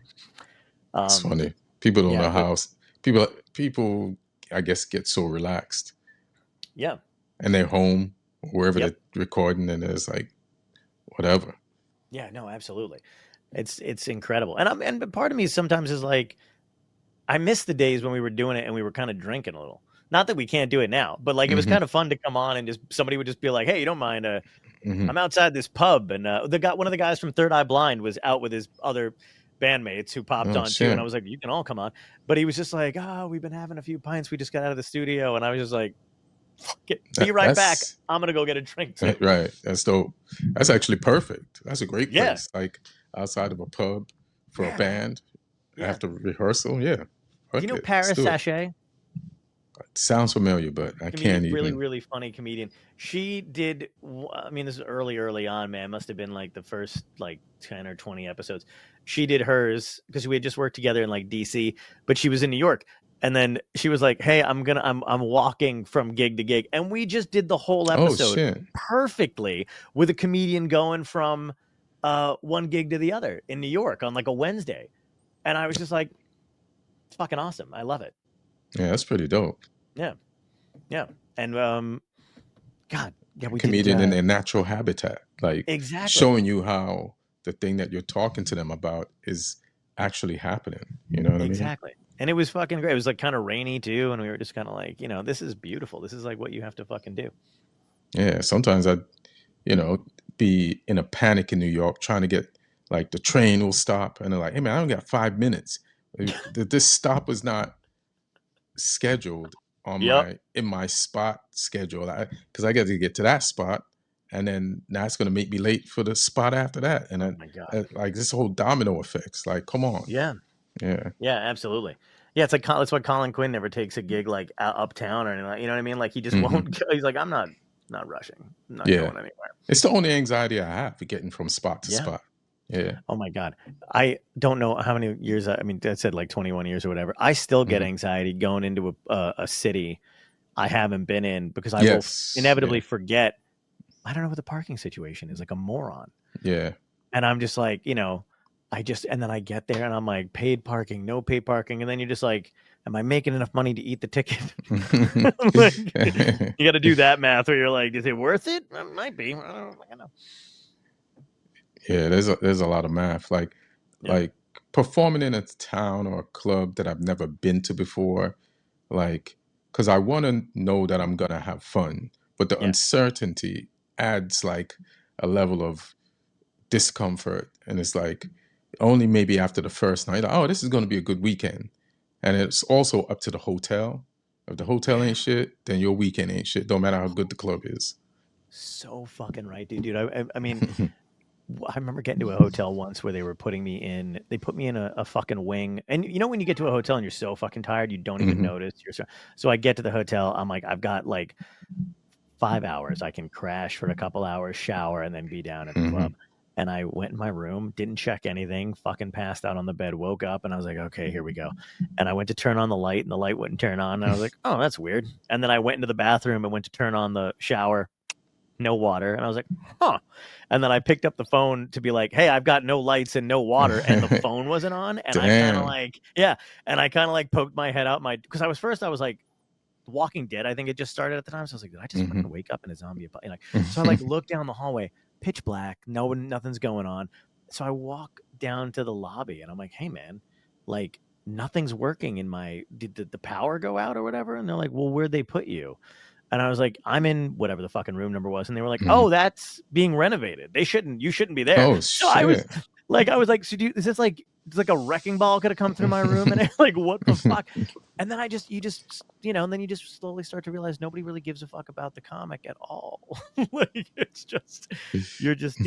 It's funny. People don't Yeah, know how people I guess get so relaxed yeah, and they're home wherever yep. they're recording and it's like whatever. Yeah, no, absolutely. It's incredible. And part of me sometimes is like, I miss the days when we were doing it and we were kind of drinking a little. Not that we can't do it now, but like it was Mm-hmm. kind of fun to come on and just somebody would just be like, "Hey, you don't mind? Mm-hmm. I'm outside this pub," and one of the guys from Third Eye Blind was out with his other bandmates who popped Oh on too, and I shit. was like, "You can all come on," but he was just like, "Oh, we've been having a few pints. We just got out of the studio," and I was just like, "Fuck it, be right back. That's I'm gonna go get a drink too." right. That's dope. That's actually perfect. That's a great Yeah, place. Like outside of a pub for a yeah, man. band Yeah. after rehearsal. Yeah. Do you Fuck know it. Let's Paris do it. Sachet? It sounds familiar, but I can't Comedian, really, even. really funny comedian. She did. I mean, this is early on, man. Must have been like the first like 10 or 20 episodes. She did hers because we had just worked together in like DC, but she was in New York. And then she was like, "Hey, I'm walking from gig to gig," and we just did the whole Oh episode shit! perfectly with a comedian going from one gig to the other in New York on like a Wednesday, and I was just like, "It's fucking awesome. I love it." Yeah, that's pretty dope. Yeah, yeah, and God, yeah, we did Comedian in their natural habitat, like exactly, showing you how the thing that you're talking to them about is actually happening. You know what I mean? exactly, and it was fucking great. It was like kind of rainy too, and we were just kind of like, this is beautiful. This is like what you have to fucking do. Yeah. Sometimes I'd, be in a panic in New York trying to get like the train will stop, and they're like, "Hey man, I only got 5 minutes. This stop was not scheduled on Yep. my spot schedule because I got to get to that spot, and then that's going to make me late for the spot after that, and Oh then my God. like this whole domino effects. Like, come on, Yeah. yeah, Yeah. Absolutely. Yeah. It's like that's why Colin Quinn never takes a gig like uptown or anything. You know what I mean? Like he just hmm won't go. He's like, I'm not rushing. I'm not yeah. going anywhere. It's the only anxiety I have for getting from spot to Yeah. spot. Yeah. Oh my God. I don't know how many years. I mean, that said like 21 years or whatever. I still get hmm anxiety going into a city I haven't been in because I will Yes. Yeah. inevitably forget. I don't know what the parking situation is, like a moron. Yeah. And I'm just like, and then I get there and I'm like, paid parking, no paid parking. And then you're just like, am I making enough money to eat the ticket? Like, you got to do that math where you're like, is it worth it? It might be. I don't know. Yeah, there's a lot of math. Yeah. Like performing in a town or a club that I've never been to before, like because I want to know that I'm gonna have fun, but the Yeah. uncertainty adds like a level of discomfort, and it's like only maybe after the first night, like, oh, this is gonna be a good weekend, and it's also up to the hotel. If the hotel Yeah. ain't shit, then your weekend ain't shit. Don't matter how good the club is. So fucking right, dude. I mean, I remember getting to a hotel once where they put me in a fucking wing. And when you get to a hotel and you're so fucking tired, you don't even hmm notice. So I get to the hotel. I'm like, I've got like 5 hours. I can crash for a couple hours, shower, and then be down at the hmm club. And I went in my room, didn't check anything, fucking passed out on the bed, woke up, and I was like, okay, here we go. And I went to turn on the light, and the light wouldn't turn on. And I was like, oh, that's weird. And then I went into the bathroom and went to turn on the shower, no water. And I was like, huh. And then I picked up the phone to be like, hey, I've got no lights and no water. And the phone wasn't on. And I kind of Damn. like, yeah. And I kind of like poked my head out because I was like, Walking Dead, I think it just started at the time. So I was like, did I just hmm fucking wake up in a zombie? So I like look down the hallway, pitch black, nothing's going on. So I walk down to the lobby and I'm like, hey man, like nothing's working did the power go out or whatever? And they're like, well, where'd they put you? And I was like, I'm in whatever the fucking room number was. And they were like, hmm oh, that's being renovated. You shouldn't be there. Oh So I was shit. so is this like, it's like a wrecking ball could have come through my room and like, what the fuck? And then and then you just slowly start to realize nobody really gives a fuck about the comic at all. Like, it's just, you're just,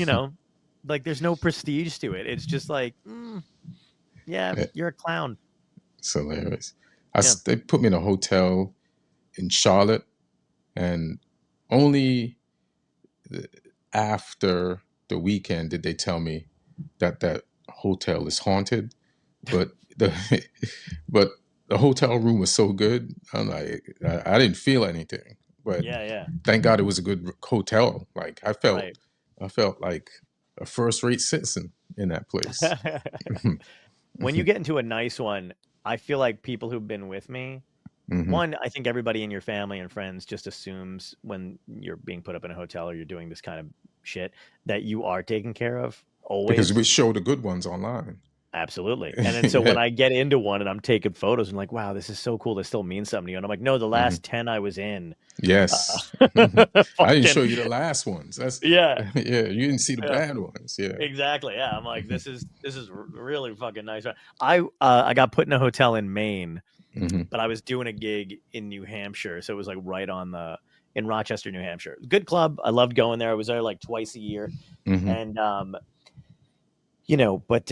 like there's no prestige to it. It's just like, yeah, you're a clown. It's hilarious. Yeah. They put me in a hotel in Charlotte, and only after the weekend did they tell me that that hotel is haunted. But the but the hotel room was so good. I'm like, I didn't feel anything, but Yeah. Yeah. thank God it was a good hotel. Like Right. I felt like a first rate citizen in that place. When you get into a nice one, I feel like people who've been with me, hmm one, I think everybody in your family and friends just assumes when you're being put up in a hotel or you're doing this kind of shit that you are taken care of Because we always. show the good ones online. Absolutely. And then so when Yeah. I get into one and I'm taking photos, I'm like, wow, this is so cool. This still means something to you. And I'm like, no, the hmm last 10 I was in, Yes. I didn't fucking, show you the last ones. That's yeah, yeah, you didn't see the yeah. bad ones. Yeah. Exactly. Yeah. I'm like, this is really fucking nice. I got put in a hotel in Maine, hmm but I was doing a gig in New Hampshire, so it was like right on in Rochester, New Hampshire. Good club. I loved going there. I was there like twice a year, hmm and but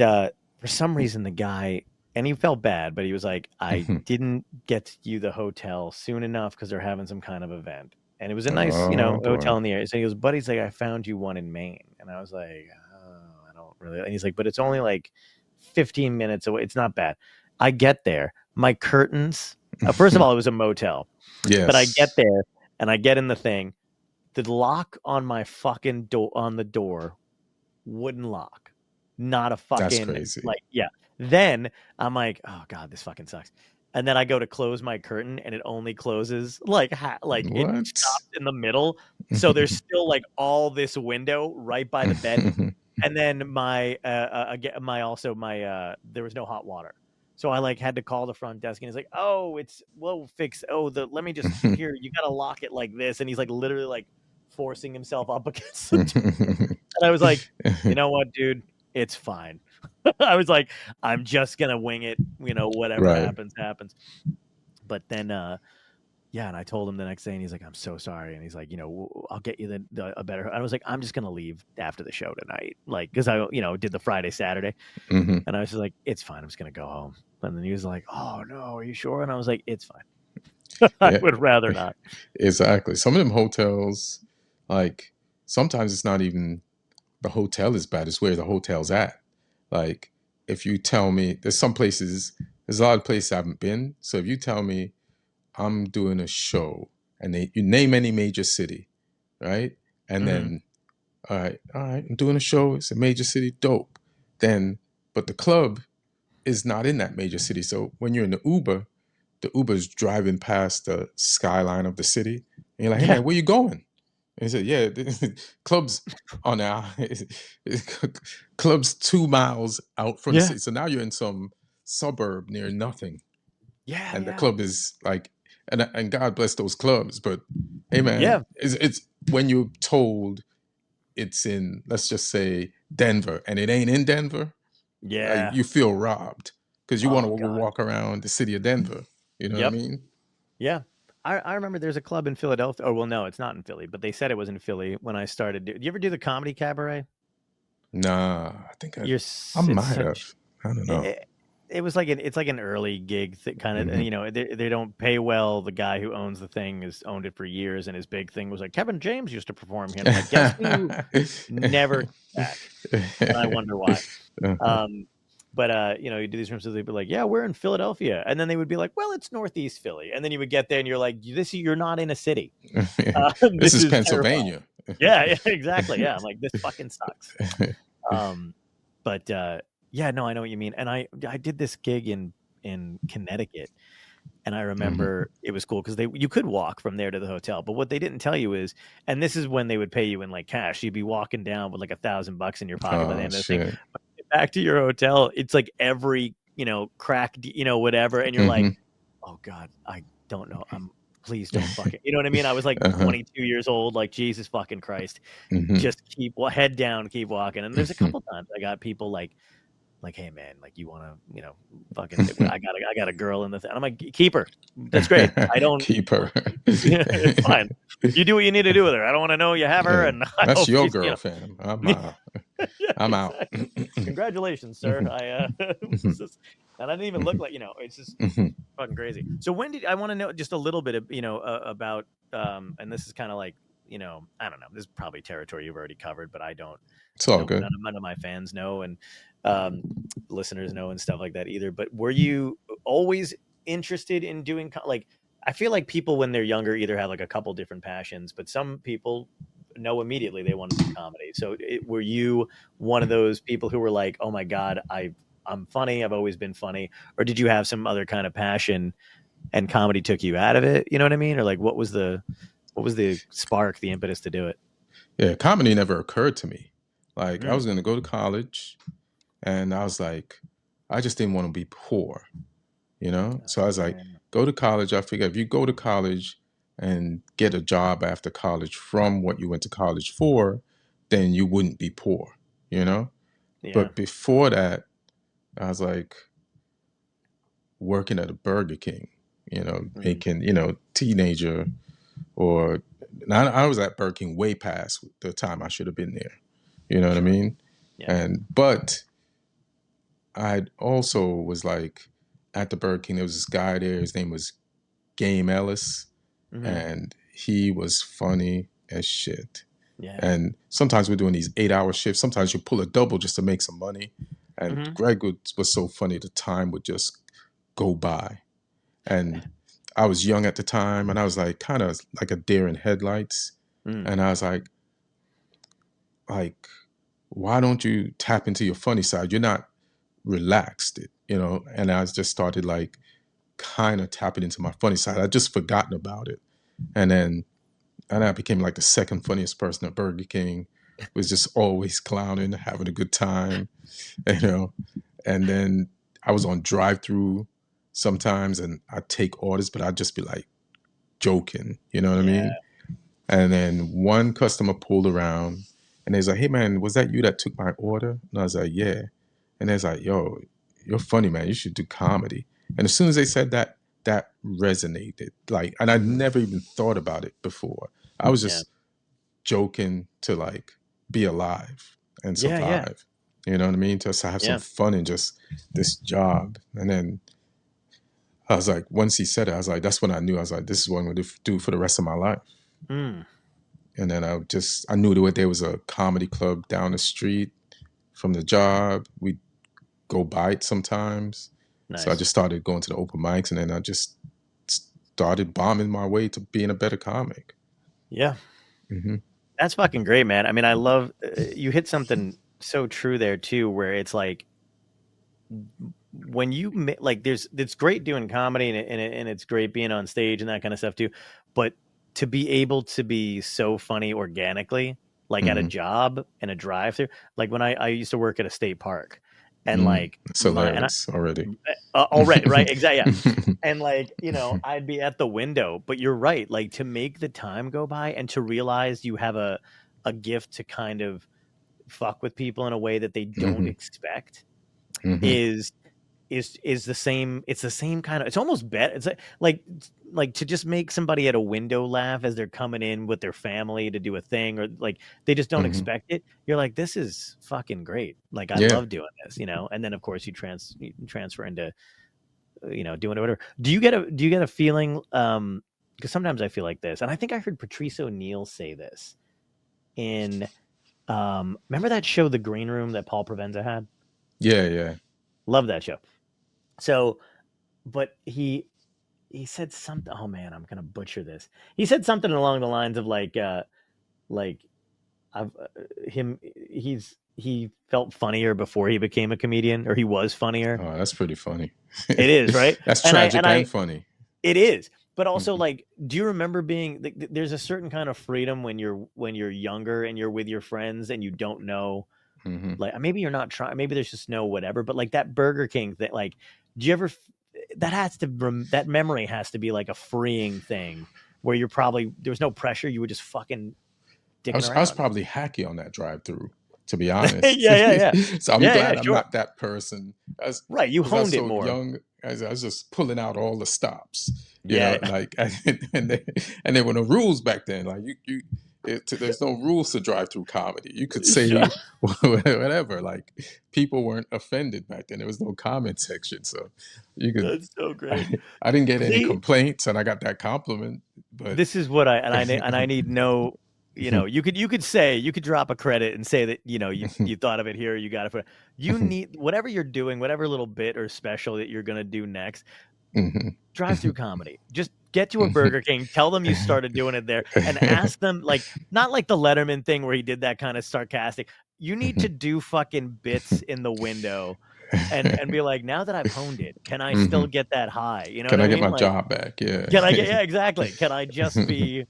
for some reason the guy and he felt bad, but he was like, I didn't get you the hotel soon enough because they're having some kind of event. And it was a nice, Oh boy. hotel in the area. So he goes, buddy's like, I found you one in Maine. And I was like, oh, I don't really. And he's like, but it's only like 15 minutes away. It's not bad. I get there. My curtains, first of all, it was a motel, but I get Yes. there and I get in the thing. The lock on my fucking door, on the door, wouldn't lock. Not a That's fucking, crazy. like, yeah. Then I'm like, oh God, this fucking sucks. And then I go to close my curtain and it only closes like it What? stops in the middle. So there's still like all this window right by the bed. And then again, there was no hot water. So I like had to call the front desk and he's like, oh, we'll fix, let me just, here, you got to lock it like this. And he's like literally like forcing himself up against the door. And I was like, you know what, dude, it's fine. I was like, I'm just going to wing it, whatever Right. happens. But then, yeah, and I told him the next day, and he's like, "I'm so sorry," and he's like, "I'll get you a better." I was like, "I'm just gonna leave after the show tonight, like, because I, did the Friday, Saturday," hmm and I was just like, "It's fine, I'm just gonna go home." And then he was like, "Oh no, are you sure?" And I was like, "It's fine. I Yeah, would rather not." exactly. Some of them hotels, like sometimes it's not even the hotel is bad, it's where the hotel's at. Like if you tell me there's a lot of places I haven't been. So if you tell me I'm doing a show and you name any major city, right? And Hmm. then all right, I'm doing a show, it's a major city, dope. Then but the club is not in that major city. So when you're in the Uber's driving past the skyline of the city. And you're like, hey Yeah, man, where you going? And he said, yeah, club's on our club's 2 miles out from the yeah, city. So now you're in some suburb near nothing. yeah, And the yeah, club is like, and God bless those clubs. But hey man, yeah, it's when you're told it's in, let's just say Denver, and it ain't in Denver, yeah. you feel robbed because you want to Oh God. walk around the city of Denver. You know what I Yep. mean? Yeah. I remember there's a club in Philadelphia. Oh well, no, it's not in Philly, but they said it was in Philly when I started. Do you ever do the comedy cabaret? Nah, I think I It's might such. have. I don't know. It was like it's like an early gig kind of, and hmm they don't pay well. The guy who owns the thing has owned it for years, and his big thing was like Kevin James used to perform here. And I'm like, guess who never came back? And I wonder why. Uh-huh. Um, but you do these rooms, so they'd be like, yeah, we're in Philadelphia, and then they would be like, well, it's Northeast Philly, and then you would get there, and you're like, you're not in a city. This This is is terrifying. Pennsylvania. Yeah, exactly. Yeah, I'm like, this fucking sucks. Um, but yeah, no, I know what you mean. And I did this gig in Connecticut, and I hmm remember it was cool because you could walk from there to the hotel, but what they didn't tell you is, and this is when they would pay you in like cash. You'd be walking down with like $1,000 in your pocket by the Oh end of the thing. shit. But you get back to your hotel, it's like every crack, whatever, and you're like, hmm oh God, I don't know. Please don't fucking, you know what I mean? I was like uh-huh. 22 years old, like Jesus fucking Christ, hmm just keep head down, keep walking. And there's a couple times I got people like, hey man, like you want to, fucking, I got a girl in the thing. I'm like, keep her. That's great. I don't, Keep her. it's fine. You do what you need to do with her. I don't want to know you have her. Yeah, And I that's hope your she's, girl, fam. yeah, I'm out. exactly. Congratulations, sir. Was just, and I didn't even look like, it's just fucking crazy. So I want to know just a little bit of, about, and this is kind of like, I don't know, this is probably territory you've already covered, but I don't, It's all good. none of my fans know, and um, listeners know and stuff like that either. But were you always interested in doing like, I feel like people when they're younger either have like a couple different passions, but some people know immediately they want to do comedy. So were you one of those people who were like, oh my God, I'm funny. I've always been funny. Or did you have some other kind of passion and comedy took you out of it? You know what I mean? Or like, what was the spark, the impetus to do it? Yeah, comedy never occurred to me. Like I Mm. was gonna go to college, and I was like, I just didn't want to be poor, you know. So I was like, Yeah. go to college. I figure if you go to college and get a job after college from what you went to college for, then you wouldn't be poor, you know. Yeah. But before that, I was like working at a Burger King, Mm. making, teenager or I was at Burger King way past the time I should have been there. You know what I Sure. mean? Yeah. But I also was like at the Burger King. There was this guy there. His name was Game Ellis, Hmm. and he was funny as shit. Yeah. And sometimes we're doing these 8-hour shifts. Sometimes you pull a double just to make some money. And Hmm. Greg was so funny. The time would just go by. And I was young at the time, and I was like kind of like a deer in headlights. Mm. And I was like, why don't you tap into your funny side? You're not relaxed, And I just started like kind of tapping into my funny side. I just forgotten about it, and then I became like the second funniest person at Burger King. Was just always clowning, having a good time, you know. And then I was on drive-through sometimes, and I'd take orders, but I'd just be like joking, you know what I Yeah. mean? And then one customer pulled around, and he's like, "Hey man, was that you that took my order?" And I was like, "Yeah." And he's like, "Yo, you're funny, man. You should do comedy." And as soon as they said that, that resonated. Like, and I'd Hmm. never even thought about it before. I was Yeah. just joking to like be alive and Yeah. Yeah. survive. You know what I mean? Just to have some Yeah. fun in just this job. And then I was like, once he said it, I was like, that's when I knew. I was like, this is what I'm going to do for the rest of my life. Mm. And then I knew there was a comedy club down the street from the job. We'd go by it sometimes. So I Nice. just started going to the open mics, and then I just started bombing my way to being a better comic. Yeah. Hmm. That's fucking great, man. I mean, I love you hit something so true there too, where it's like when like it's great doing comedy and it's great being on stage and that kind of stuff too, but to be able to be so funny organically, like at a Hmm. job and a drive through, like when I used to work at a state park, and Mm. like It's my and I hilarious already. already right, exactly, yeah. And like, I'd be at the window, but you're right, like to make the time go by and to realize you have a gift to kind of fuck with people in a way that they don't Hmm. expect Hmm. is is the same. It's the same kind of, it's almost better. It's like to just make somebody at a window laugh as they're coming in with their family to do a thing, or like they just don't Hmm. expect it. You're like, this is fucking great. Like I Yeah. love doing this, and then of course you transfer into doing whatever. Do you get a feeling, because sometimes I feel like this, and I think I heard Patrice O'Neill say this in remember that show The Green Room that Paul Provenza had? Yeah. Yeah. Love that show. So, but he said something. Oh man, I'm gonna butcher this. He said something along the lines of like I've him. He felt funnier before he became a comedian, or he was funnier. Oh, that's pretty funny. It is right, That's and tragic and funny. it is. But also, Hmm. like, do you remember being? There's a certain kind of freedom when you're younger and you're with your friends and you don't know, Hmm. like maybe you're not trying, maybe there's just no whatever, but like that Burger King thing, like do you ever that has to that memory has to be like a freeing thing where you're probably there was no pressure, you were just fucking dicking I was around. probably hacky on that drive-through, to be honest. Yeah, yeah, yeah, So I'm yeah, yeah, glad I'm sure, not that person. right, you Because I was honed it so more. young, as I was just pulling out all the stops, Yeah. like and there were no rules back then. Like there's no rules to drive-through comedy. You could Sure. say whatever. Like people weren't offended back then. There was no comment section, so you could. That's so great. I didn't get any See, complaints, and I got that compliment, but. this is what I need no, you could say, you could drop a credit and say that you thought of it here, you got it for you need whatever you're doing, whatever little bit or special that you're gonna do next. Mhm. Drive through comedy. Just get to a Burger King, tell them you started doing it there, and ask them, like, not like the Letterman thing where he did that kind of sarcastic. You need to do fucking bits in the window and be like, now that I've honed it, can I still Mhm. get that high? You know what Can I I get mean? my Like, job back? Yeah. can I get, yeah, exactly. Can I just be,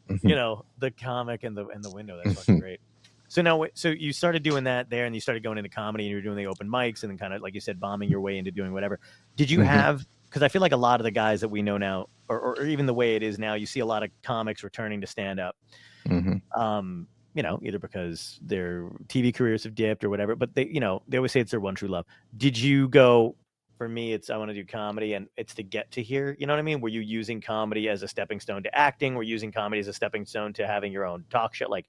the comic in the window? That's fucking great. So now, so you started doing that there, and you started going into comedy, and you were doing the open mics, and then kind of like you said, bombing your way into doing whatever. Did you Mhm. have? Because I feel like a lot of the guys that we know now, or even the way it is now, you see a lot of comics returning to stand up. Mhm. Either because their TV careers have dipped or whatever, but they always say it's their one true love. Did you go? For me, it's I want to do comedy, and it's to get to here. You know what I mean? Were you using comedy as a stepping stone to acting? Were you using comedy as a stepping stone to having your own talk show, like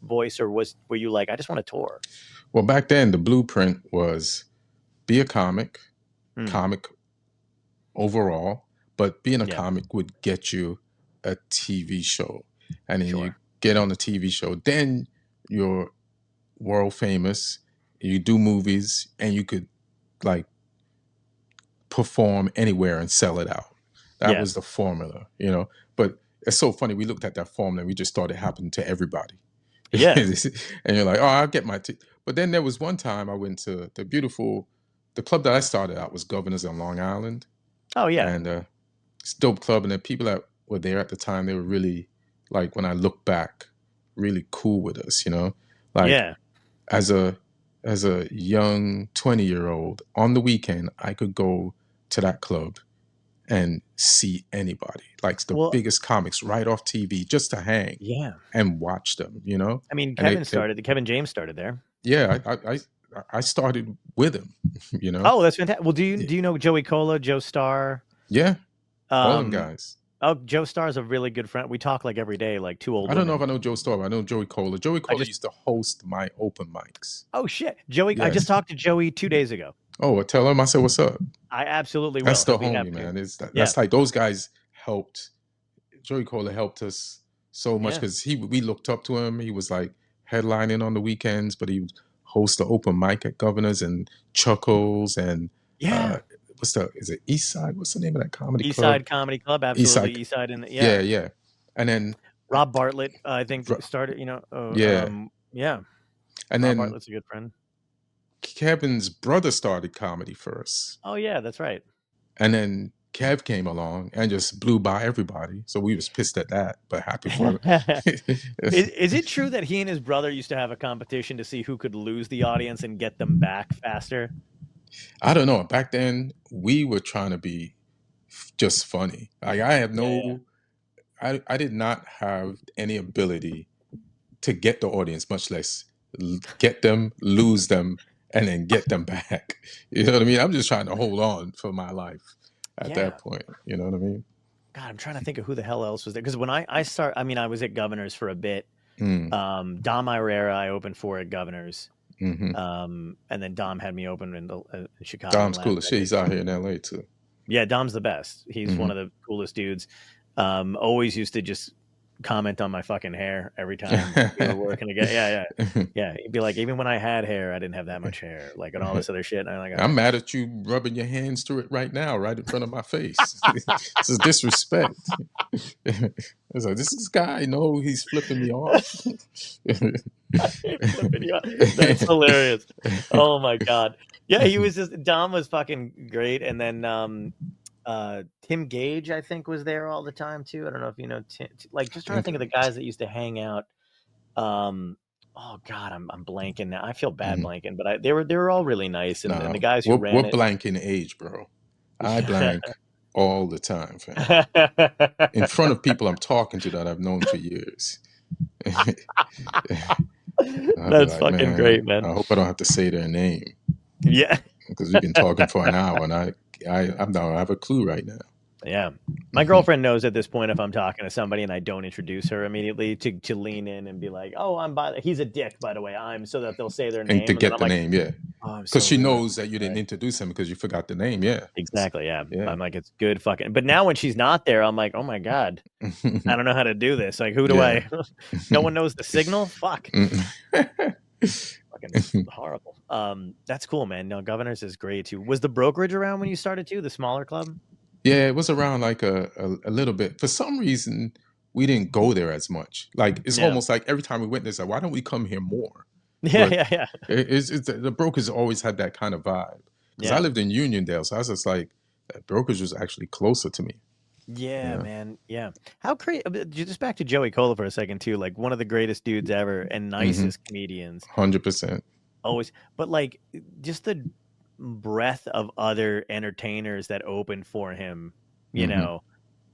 voice, or were you like, I just want to tour? Well, back then the blueprint was be a comic, Mm, comic overall, but being a yeah, comic would get you a TV show. And then you sure. get on the TV show, then you're world famous, you do movies, and you could like perform anywhere and sell it out. That Yeah. was the formula, you know. But it's so funny. We looked at that formula and we just thought it happened to everybody. Yeah. And you're like, oh, I'll get my. But then there was one time I went to the club that I started out was Governors on Long Island, Oh, yeah. and it's a dope club. And the people that were there at the time, they were really like, when I look back, really cool with us, you know. Like Yeah. as a young 20-year-old on the weekend, I could go to that club and see anybody, like the Well, biggest comics right off TV, just to hang yeah. and watch them, you know. I mean, And Kevin James started there. yeah, I started with him, you know. Oh, that's fantastic. Well, Yeah, do you know Joey Cola, Joe Starr? yeah, all them Um, guys. oh, Joe Starr is a really good friend. We talk like every day, like two old I don't know if women. I know Joe Starr, but I know Joey Cola. Joey I Cola just used to host my open mics. Oh shit, Joey! I just Yes. talked to Joey 2 days ago. Oh, well, tell him I said what's up. I absolutely That's will. the He'll be homie, happy to. man. Yeah, That's like those guys helped. Joey Cola helped us so much yeah, because we looked up to him. He was like headlining on the weekends, but he would host the open mic at Governors and Chuckles and uh yeah. is it East Side? What's the name of that comedy East club? Side Comedy Club, East absolutely. Side. East Side, and Yeah, yeah, yeah. And then Rob Bartlett, I think Ro- started. yeah. Yeah, And Rob then Bartlett's a good friend. Kevin's brother started comedy first. Oh yeah, that's right. And then Kev came along and just blew by everybody. So we was pissed at that, but happy for Is it true that he and his brother used to have a competition to see who could lose the audience and get them back faster? I don't know. Back then, we were trying to be just funny. Like I have Yeah, yeah, no, I did not have any ability to get the audience, much less get them, lose them, and then get them back. You know what I mean? I'm just trying to hold on for my life at yeah. that point. You know what I mean? God, I'm trying to think of who the hell else was there. Because when I mean, I was at Governors for a bit. Mm, Dom Irera, I opened for at Governors. hmm And then Dom had me open in Chicago Dom's last cool as shit. decade. He's out here in LA too. Yeah, Dom's the best. He's one Hmm of the coolest dudes. Always used to just comment on my fucking hair every time we were working together. Yeah, yeah. Yeah, he'd be like, even when I had hair, I didn't have that much hair, like, and all this other shit. And I'm like, all I'm right. mad at you rubbing your hands through it right now, right in front of my face. This is disrespect. It's like this guy know he's flipping me off. Flipping you out. That's hilarious. Oh my god. Yeah, he was just Dom was fucking great, and then Tim Gage I think was there all the time too. I don't know if you know Tim. Like just trying to think of the guys that used to hang out. Um, oh god, I'm blanking now. I feel bad Mhm. blanking, but they were all really nice, and the Nah, guys who we're ran it. blanking age, bro. I Yeah. blank all the time, fam. In front of people I'm talking to that I've known for years. I'll be That's like, fucking great, man, man. I hope I don't have to say their name Yeah. because we've been talking for an hour and I don't have a clue right now. Yeah. My girlfriend knows at this point if I'm talking to somebody and I don't introduce her immediately to lean in and be like, "Oh, he's a dick, by the way. So that they'll say their And to name and then get I'm the like, name, yeah. "Oh, I'm Because so she rude. I'm knows that you didn't sorry." introduce him because you forgot the name. Yeah. Exactly. Yeah. Yeah. I'm like, it's good fucking. But now when she's not there, I'm like, "Oh my god, I don't know how to do this. Like, who do Yeah. I? No one knows the signal. Fuck, fucking horrible." That's cool, man. No, Governors is great too. Was the brokerage around when you started too? The smaller club? Yeah, it was around like a little bit. For some reason, we didn't go there as much. Like it's Yeah. almost like every time we went there, it's like, why don't we come here more? Yeah. But Yeah. Yeah. it's the brokers always had that kind of vibe. Because I Yeah. lived in Uniondale, so I was just like, that brokerage was actually closer to me. Yeah, Yeah. man. Yeah. How crazy. Just back to Joey Cola for a second, too. Like one of the greatest dudes ever and Mm-hmm. nicest comedians. 100%. Always. But like just the breadth of other entertainers that opened for him, you Mm-hmm. know.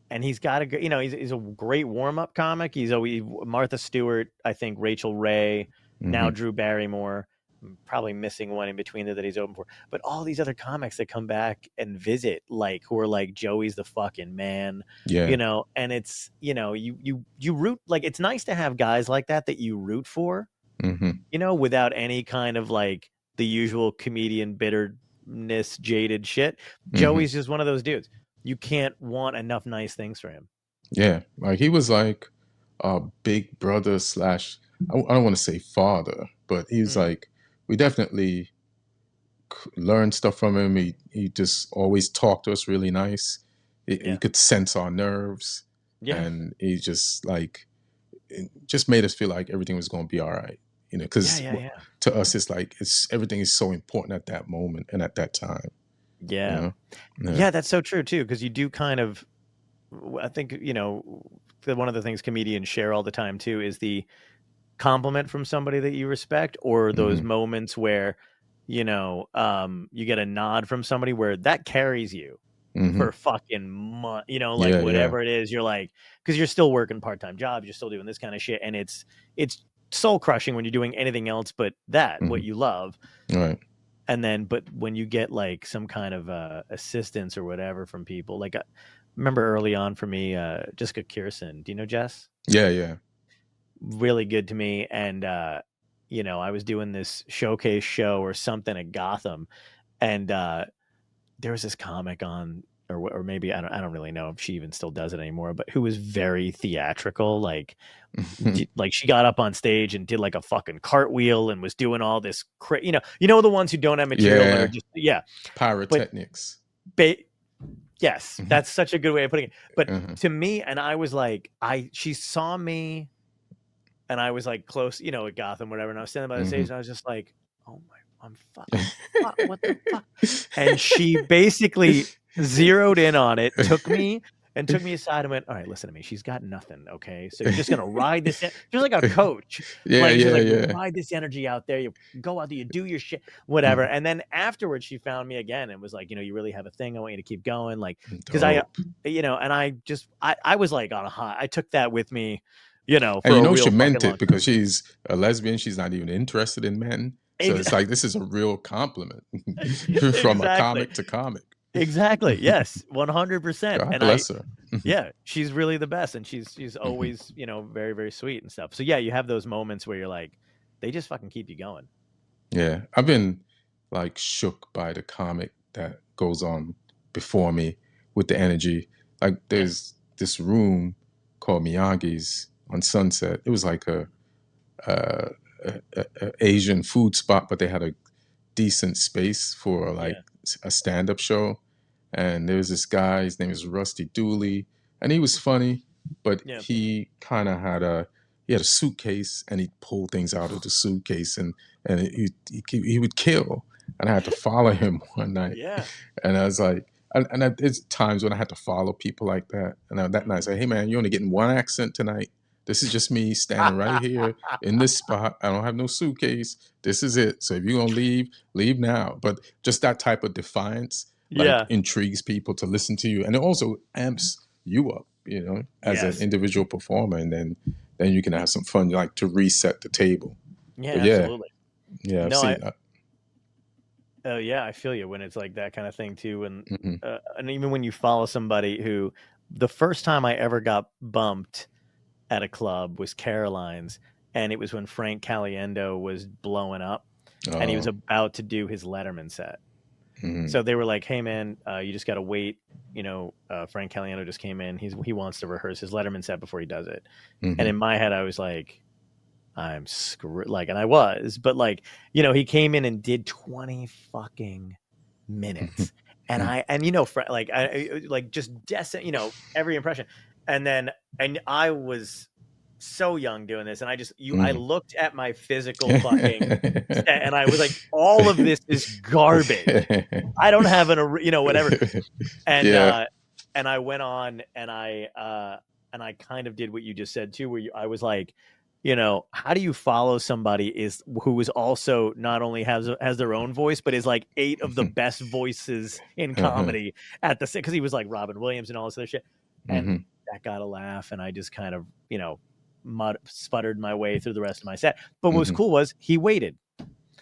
And he's got he's a great warm up comic. He's always Martha Stewart, I think Rachel Ray, now Mm-hmm. Drew Barrymore. Probably missing one in between there that he's open for. But all these other comics that come back and visit, like who are like Joey's the fucking man, Yeah. and it's you root like it's nice to have guys like that you root for, Mm-hmm. without any kind of like the usual comedian bitter jaded shit. Mm-hmm. Joey's just one of those dudes. You can't want enough nice things for him. Yeah, like he was like a big brother slash. I don't want to say father, but he was like we definitely learned stuff from him. He just always talked to us really nice. He could sense our nerves, Yeah. and he just like it just made us feel like everything was going to be all right. You know, because Yeah. to us it's like everything is so important at that moment and at that time. Yeah. You know? Yeah, that's so true too, because you do kind of, I think, you know, one of the things comedians share all the time too is the compliment from somebody that you respect, or those moments where, you know, you get a nod from somebody where that carries you for fucking month, you know, like Yeah, yeah. whatever it is, you're like, because you're still working part-time jobs, you're still doing this kind of shit, and it's soul crushing when you're doing anything else but that, what you love. Right. And then, but when you get like some kind of assistance or whatever from people, like remember early on for me, Jessica Kirsten, do you know Jess? Yeah, yeah. Really good to me. And, you know, I was doing this showcase show or something at Gotham, and there was this comic on, or maybe I don't really know if she even still does it anymore, but who was very theatrical, like she got up on stage and did like a fucking cartwheel and was doing all this you know the ones who don't have material but are just Pyrotechnics. But yes, that's such a good way of putting it. But to me, and I was like, she saw me, and I was like close, you know, at Gotham, whatever, and I was standing by the stage, and I was just like, oh my, I'm fuck, what the fuck? And she basically zeroed in on it, took me aside and went, all right, listen to me. She's got nothing, okay? So you're just going to ride this. She was like a coach. You ride this energy out there. You go out there, you do your shit, whatever. And then afterwards, she found me again and was like, you know, you really have a thing. I want you to keep going. Like, because you know, and I was like on a high. I took that with me, you know, for and you a know real she meant long it because she's a lesbian. She's not even interested in men. So it's like, this is a real compliment from a comic to comic. Exactly. Yes. 100%. God And bless her. yeah, she's really the best. And she's always, you know, very, very sweet and stuff. So yeah, you have those moments where you're like, they just fucking keep you going. Yeah. I've been like shook by the comic that goes on before me with the energy. Like there's this room called Miyagi's on Sunset. It was like a Asian food spot, but they had a decent space for like a stand-up show. And there was this guy, his name is Rusty Dooley, and he was funny, but he kind of had a suitcase, and he'd pull things out of the suitcase, and he would kill. And I had to follow him one night. And I was like, and there's times when I had to follow people like that. And that night I said, hey man, you're only getting one accent tonight. This is just me standing right here in this spot. I don't have no suitcase. This is it. So if you're going to leave now. But just that type of defiance, like intrigues people to listen to you. And it also amps you up, you know, as an individual performer. And then you can have some fun, like to reset the table. Yeah, but absolutely. Yeah, I've seen that. Oh yeah, I feel you when it's like that kind of thing too. And even when you follow somebody who, the first time I ever got bumped at a club was Caroline's, and it was when Frank Caliendo was blowing up, and he was about to do his Letterman set. So they were like, hey man, you just got to wait, you know, Frank Caliendo just came in, he wants to rehearse his Letterman set before he does it. And in my head I was like, I'm screwed, like, and I was, but like, you know, he came in and did 20 fucking minutes. And you know, like I like just you know, every impression. And I was so young doing this, and I looked at my physical fucking set, and I was like, all of this is garbage. I don't have you know, whatever. And and I went on, and I kind of did what you just said too, where I was like, you know, how do you follow somebody who is also not only has their own voice, but is like 8 of the best voices in comedy at the, because he was like Robin Williams and all this other shit. And that got a laugh, and I just kind of, you know, sputtered my way through the rest of my set. But what was cool was he waited,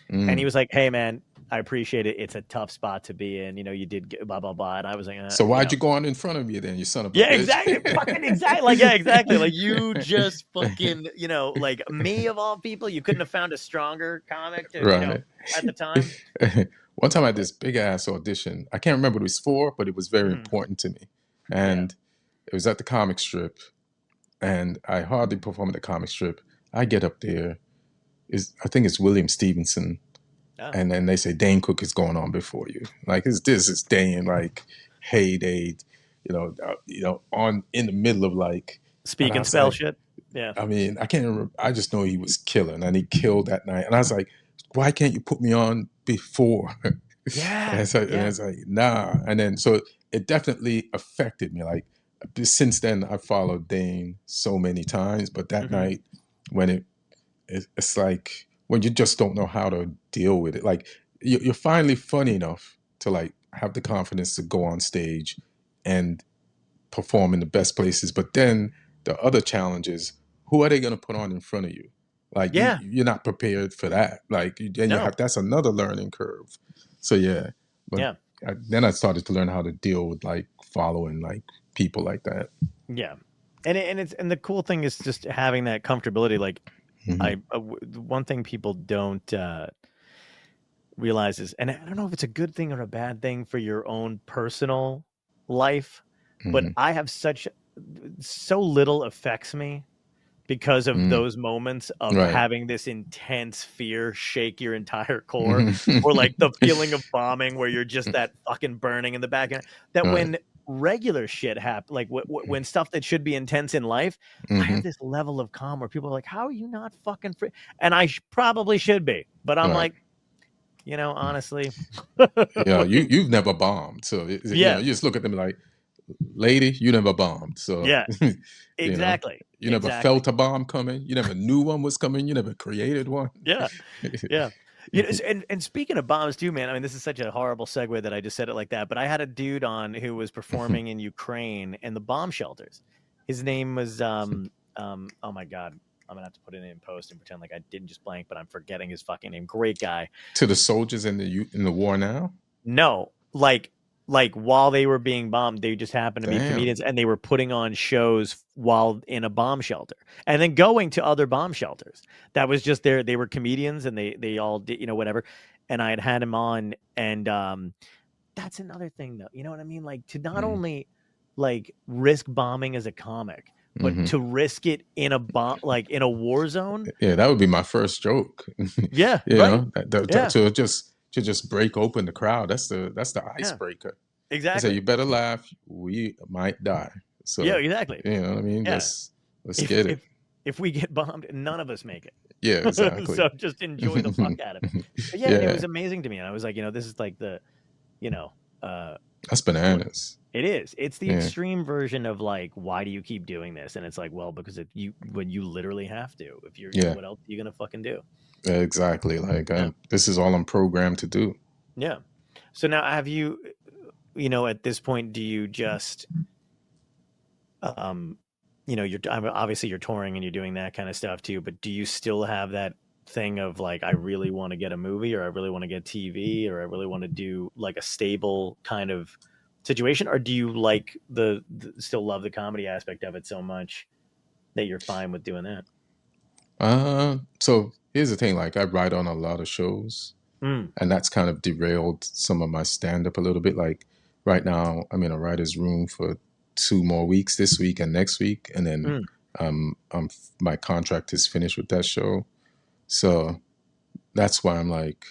and he was like, hey man, I appreciate it. It's a tough spot to be in. You did get blah blah blah, and I was like, So why'd you go on in front of me then, you son of a yeah, bitch? exactly, fucking exactly, like yeah, exactly, like you just fucking, like me of all people, you couldn't have found a stronger comic to, Right. at the time. One time I had this big ass audition. I can't remember what it was for, but it was very Mhm. important to me. Yeah. And it was at the comic strip, and I hardly perform at the comic strip. I get up there, I think it's William Stevenson, Oh. and then they say Dane Cook is going on before you. Like it's Dane, like heyday, on in the middle of like, and I Speaking was spell like, shit. Yeah. I mean, I can't remember. I just know he was killing, and he killed that night. And I was like, why can't you put me on before? Yeah. And Yeah. it's like, nah. And then so it definitely affected me. Like since then, I followed Dane so many times, but that Hmm. night when it's like when you just don't know how to deal with it. Like you're finally funny enough to like have the confidence to go on stage and perform in the best places, but then the other challenge is who are they going to put on in front of you? Like Yeah. you're not prepared for that. Like then you No. have that's another learning curve. So yeah, but Yeah. then I started to learn how to deal with like following like people like that. Yeah. And the cool thing is just having that comfortability. Like Hmm. one thing people don't realize is, and I don't know if it's a good thing or a bad thing for your own personal life, but Hmm. I have so little affects me because of Hmm. those moments of Right. having this intense fear shake your entire core, Hmm. or like the feeling of bombing where you're just that fucking burning in the back end, that Right. when regular shit happens, like when stuff that should be intense in life, I Hmm. have this level of calm where people are like, how are you not fucking free? And I probably should be, but I'm Right. like, honestly, Yeah, like, you've never bombed, so yeah, you just look at them like, lady, you never bombed, so yeah, you know, exactly, you never exactly, felt a bomb coming, you never knew one was coming, you never created one. yeah. Yeah. And speaking of bombs too, man, I mean, this is such a horrible segue that I just said it like that, but I had a dude on who was performing in Ukraine and the bomb shelters. His name was oh my God, I'm gonna have to put it in post and pretend like I didn't just blank, but I'm forgetting his fucking name. Great guy. To the soldiers in the war now. No, like while they were being bombed, they just happened to be Damn. comedians and they were putting on shows while in a bomb shelter and then going to other bomb shelters. That was just they were comedians and they all did, whatever. And I had him on, and that's another thing though. You know what I mean? Like to not Mm-hmm. only like risk bombing as a comic, but Mm-hmm. to risk it in a bomb, like in a war zone. Yeah, that would be my first joke. Yeah, right. Yeah, To just break open the crowd. That's the yeah, icebreaker. I say exactly. you better laugh. We might die. Yeah, So exactly. you know what I mean. Yeah. Let's if get it. if if we get bombed, none of us make Yeah, it. exactly. So just enjoy the fuck out of it. But yeah, and it Yeah, was amazing to me. And I was like, this is like you know, uh, that's what bananas. it is. It's the Yeah, extreme version of like, why do you keep doing this? And it's like, well, because when you literally have to. If you're, yeah, what else are you gonna fucking do? exactly. Like Yeah, this is all I'm programmed to do. yeah. So now, have you, at this point, do you just, um, obviously you're touring and you're doing that kind of stuff too, but do you still have that thing of like, I really want to get a movie, or I really want to get TV, or I really want to do like a stable kind of situation? Or do you like still love the comedy aspect of it so much that you're fine with doing that? So here's the thing. Like I write on a lot of shows, Mm, and that's kind of derailed some of my stand up a little bit. Like right now, I'm in a writer's room for 2 more weeks, this week and next week, and then mm, my contract is finished with that show. So that's why I'm like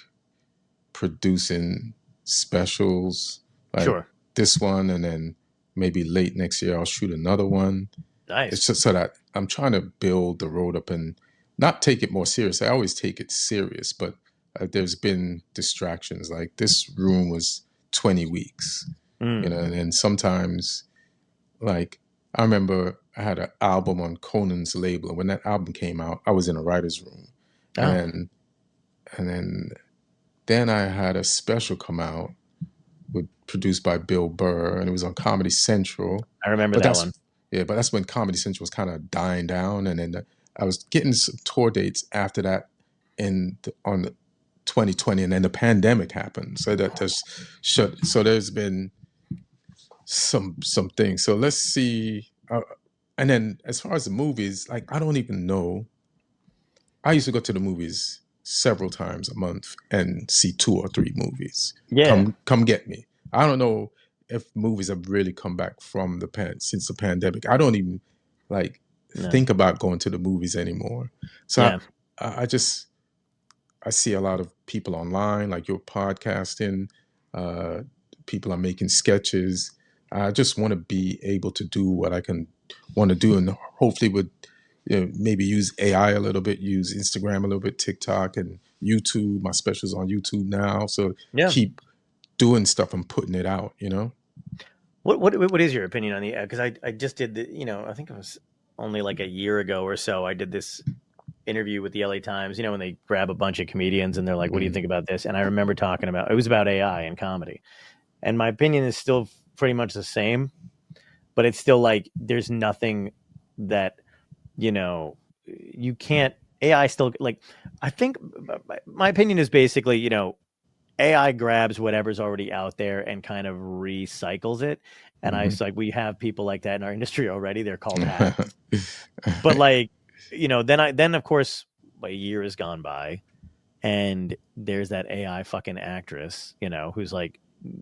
producing specials like sure. this one, and then maybe late next year I'll shoot another one. It's Nice. just so that I'm trying to build the road up and not take it more serious. I always take it serious, but there's been distractions. Like this room was 20 weeks, Mm. and then sometimes like I remember I had an album on Conan's label, and when that album came out, I was in a writer's room, and Oh, then I had a special come out produced by Bill Burr, and it was on Comedy Central. I remember But that one. that's when Comedy Central was kind of dying down, and then I was getting some tour dates after that, on the 2020, and then the pandemic happened. So that just shut. So there's been some things. So let's see. And then as far as the movies, like I don't even know. I used to go to the movies several times a month and see 2 or 3 movies. Yeah. Come get me. I don't know if movies have really come back from since the pandemic. I don't even like No. think about going to the movies anymore. So Yeah. I just I see a lot of people online, like you're podcasting, uh, people are making sketches. I just want to be able to do what I can want to do, and hopefully with maybe use AI a little bit, use Instagram a little bit, TikTok and YouTube. My specials on YouTube now, so Yeah. keep doing stuff and putting it out. What is your opinion on the? Because I just did the, I think it was only like a year ago or so. I did this interview with the LA Times. When they grab a bunch of comedians and they're like, "What do you think about this?" And I remember talking about, it was about AI and comedy, and my opinion is still pretty much the same, but it's still like there's nothing that you can't. AI still, like, I think my opinion is basically, AI grabs whatever's already out there and kind of recycles it. And I Hmm. was like, we have people like that in our industry already. They're called hacks. But like, then of course a year has gone by and there's that AI fucking actress, who's like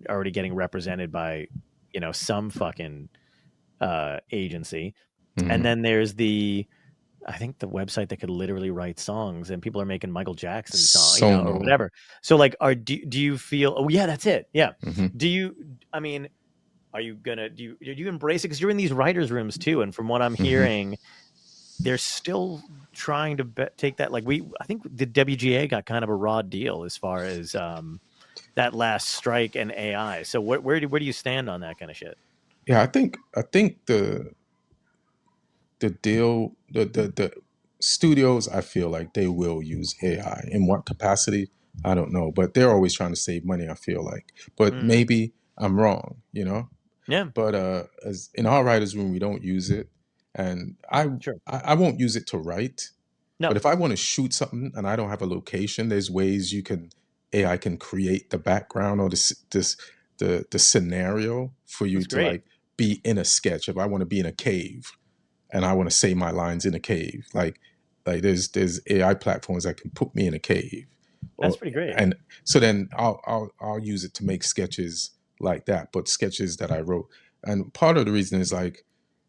already getting represented by, some fucking agency. And Hmm. then there's I think the website that could literally write songs, and people are making Michael Jackson song, or Sono. whatever. So like, do you feel? Oh yeah, that's it. Yeah. Hmm. Do you? I mean, are you gonna do you embrace it? Because you're in these writers' rooms too, and from what I'm Hmm. hearing, they're still trying to take that. Like I think the WGA got kind of a raw deal as far as that last strike and AI. So where do you stand on that kind of shit? Yeah, I think the deal the studios, I feel like they will use AI. In what capacity, I don't know, but they're always trying to save money, I feel like. But Mm, maybe I'm wrong. yeah, But as in our writers room, we don't use it, and sure. I won't use it to write. But No, if I want to shoot something and I don't have a location, there's ways AI can create the background or the scenario for you that's to great. like be in a sketch. If I want to be in a cave and I want to say my lines in a cave, like there's AI platforms that can put me in a cave, That's or pretty great. and so then I'll use it to make sketches like that, but sketches that I wrote. And part of the reason is like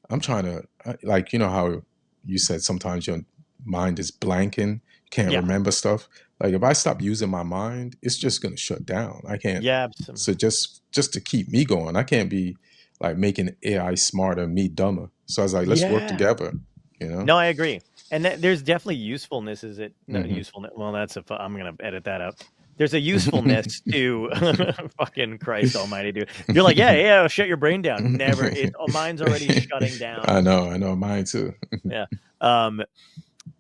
I'm trying to like how you said sometimes your mind is blanking, you can't Yeah, remember stuff. Like if I stop using my mind, it's just gonna shut down. I can't. yeah. So just to keep me going, I can't be like making AI smarter, me dumber. So I was like, let's work Yeah. together. You know. No, I agree. And there's definitely usefulness. Is it no Hmm. usefulness? Well, I'm gonna edit that out. There's a usefulness to fucking Christ Almighty, dude. You're like, yeah, shut your brain down. Never. Mine's already shutting down. I know, mine too. Yeah. Um,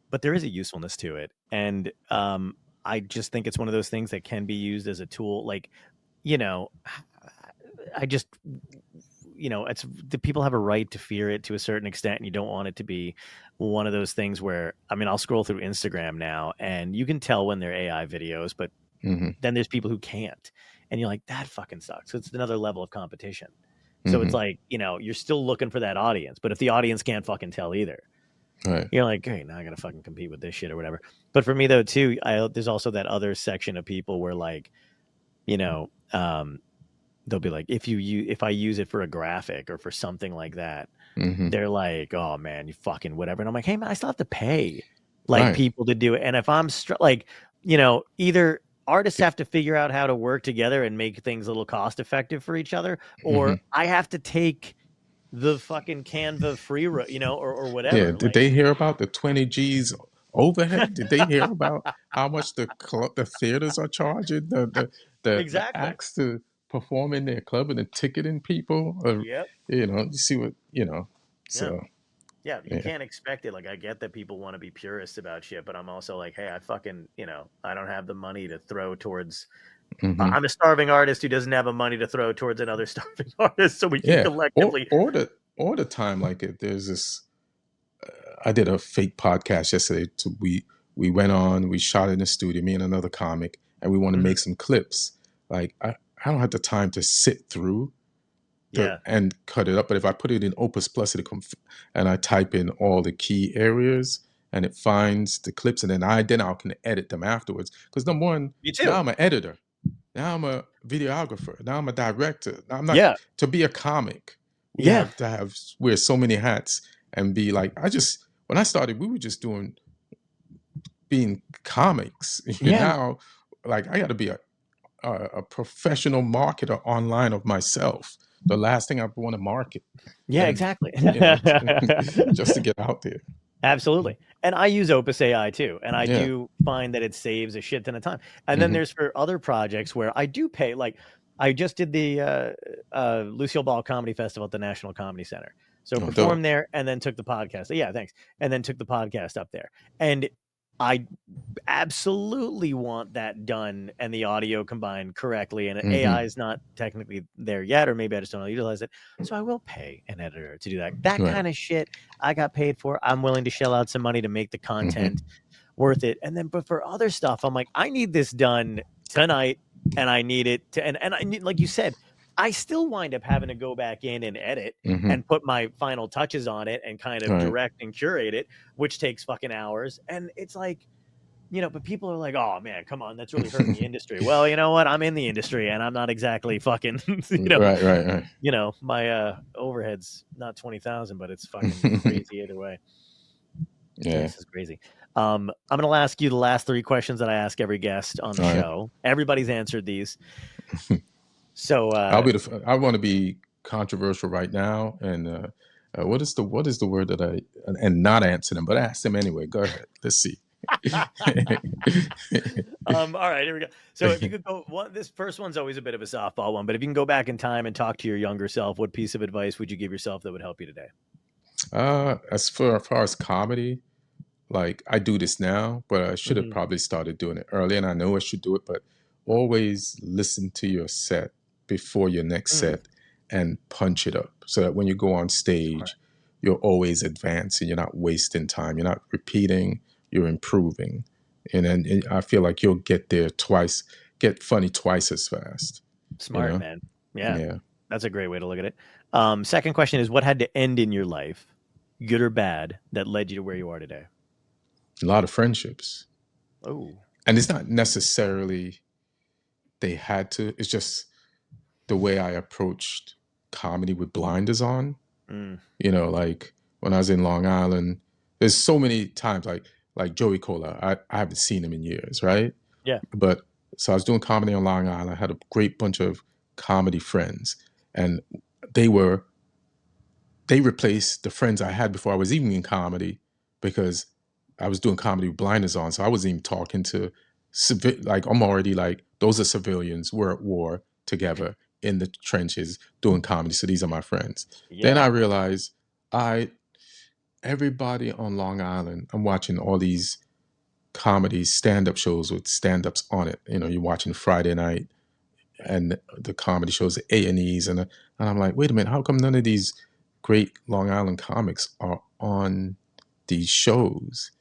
but there is a usefulness to it, and I just think it's one of those things that can be used as a tool. Like, you know, I just it's the people have a right to fear it to a certain extent, and you don't want it to be one of those things where, I mean, I'll scroll through Instagram now and you can tell when they're AI videos, but Hmm. then there's people who can't, and you're like, that fucking sucks. So it's another level of competition. So it's Hmm. like, you're still looking for that audience, but if the audience can't fucking tell either, Right. you're like, great, now I gotta fucking compete with this shit or whatever. But for me though too, there's also that other section of people where like, you know um they'll be like, if I use it for a graphic or for something like that, Hmm. they're like, oh man, you fucking whatever. And I'm like, hey man, I still have to pay like Right. people to do it. And if I'm like, either artists have to figure out how to work together and make things a little cost effective for each other, or Hmm. I have to take the fucking Canva free, or Yeah. whatever. Did Like, they hear about the 20 G's overhead? Did they hear about how much the theaters are charging the exactly. acts to perform in their club and the ticketing people? Yep. You see what Yeah. So Yeah, you yeah. can't expect it. Like, I get that people want to be purists about shit, but I'm also like, hey, I fucking, I don't have the money to throw towards. Hmm. I'm a starving artist who doesn't have a money to throw towards another starving artist, so we can Yeah. collectively. Or the time like it. There's this. I did a fake podcast yesterday. We went on. We shot in the studio. Me and another comic, and we want to Mhm. make some clips. Like I don't have the time to sit through Yeah. and cut it up. But if I put it in Opus Plus, and I type in all the key areas and it finds the clips, and then I can edit them afterwards. Because number one, Me now too. I'm an editor. Now I'm a videographer. Now I'm a director. Now I'm not Yeah. to be a comic. We Yeah. have to wear so many hats and be like, when I started, we were just being comics. Yeah. Now, like I got to be a professional marketer online of myself. The last thing I want to market, Yeah, and exactly. just to get out there. Absolutely. And I use Opus AI too. And I Yeah. do find that it saves a shit ton of time. And then Hmm. there's for other projects where I do pay, like I just did the Lucille Ball Comedy Festival at the National Comedy Center. So Oh, dope. performed there and then took the podcast. Yeah, thanks. And then took the podcast up there. And I absolutely want that done and the audio combined correctly. And AI is not technically there yet, or maybe I just don't know how to utilize it. So I will pay an editor to do that. That Right. kind of shit I got paid for. I'm willing to shell out some money to make the content worth it. And then, but for other stuff, I'm like, I need this done tonight, and I need it to, and I need, like you said, I still wind up having to go back in and edit and put my final touches on it and kind of Right. direct and curate it, which takes fucking hours. And it's like, but people are like, oh man, come on, that's really hurting the industry. Well, you know what? I'm in the industry and I'm not exactly fucking, Right. my overhead's not 20,000, but it's fucking crazy either way. Yeah. This is crazy. I'm going to ask you the last 3 questions that I ask every guest on the All right. show. Everybody's answered these. So I want to be controversial right now, and what is the word that and not answer them, but ask them anyway. Go ahead. Let's see. all right, here we go. So if you could go this first one's always a bit of a softball one, but if you can go back in time and talk to your younger self, what piece of advice would you give yourself that would help you today? As far as comedy, like I do this now, but I should have probably started doing it early, and I know I should do it, but always listen to your set before your next set and punch it up so that when you go on stage, you're always advancing. You're not wasting time. You're not repeating. You're improving. And then I feel like you'll get funny twice as fast. Smart, man. Yeah. Yeah. That's a great way to look at it. Second question is, what had to end in your life, good or bad, that led you to where you are today? A lot of friendships. Oh. And it's not necessarily they had to. It's just the way I approached comedy with blinders on. Like when I was in Long Island, there's so many times like Joey Cola. I haven't seen him in years, right? Yeah. But so I was doing comedy on Long Island. I had a great bunch of comedy friends, and they replaced the friends I had before I was even in comedy because I was doing comedy with blinders on. So I wasn't even talking to I'm already like, those are civilians. We're at war together in the trenches doing comedy. So these are my friends. Yeah. Then I realized everybody on Long Island, I'm watching all these comedy stand-up shows with stand-ups on it. You're watching Friday night and the comedy shows, the A&Es, and I'm like, wait a minute, how come none of these great Long Island comics are on these shows?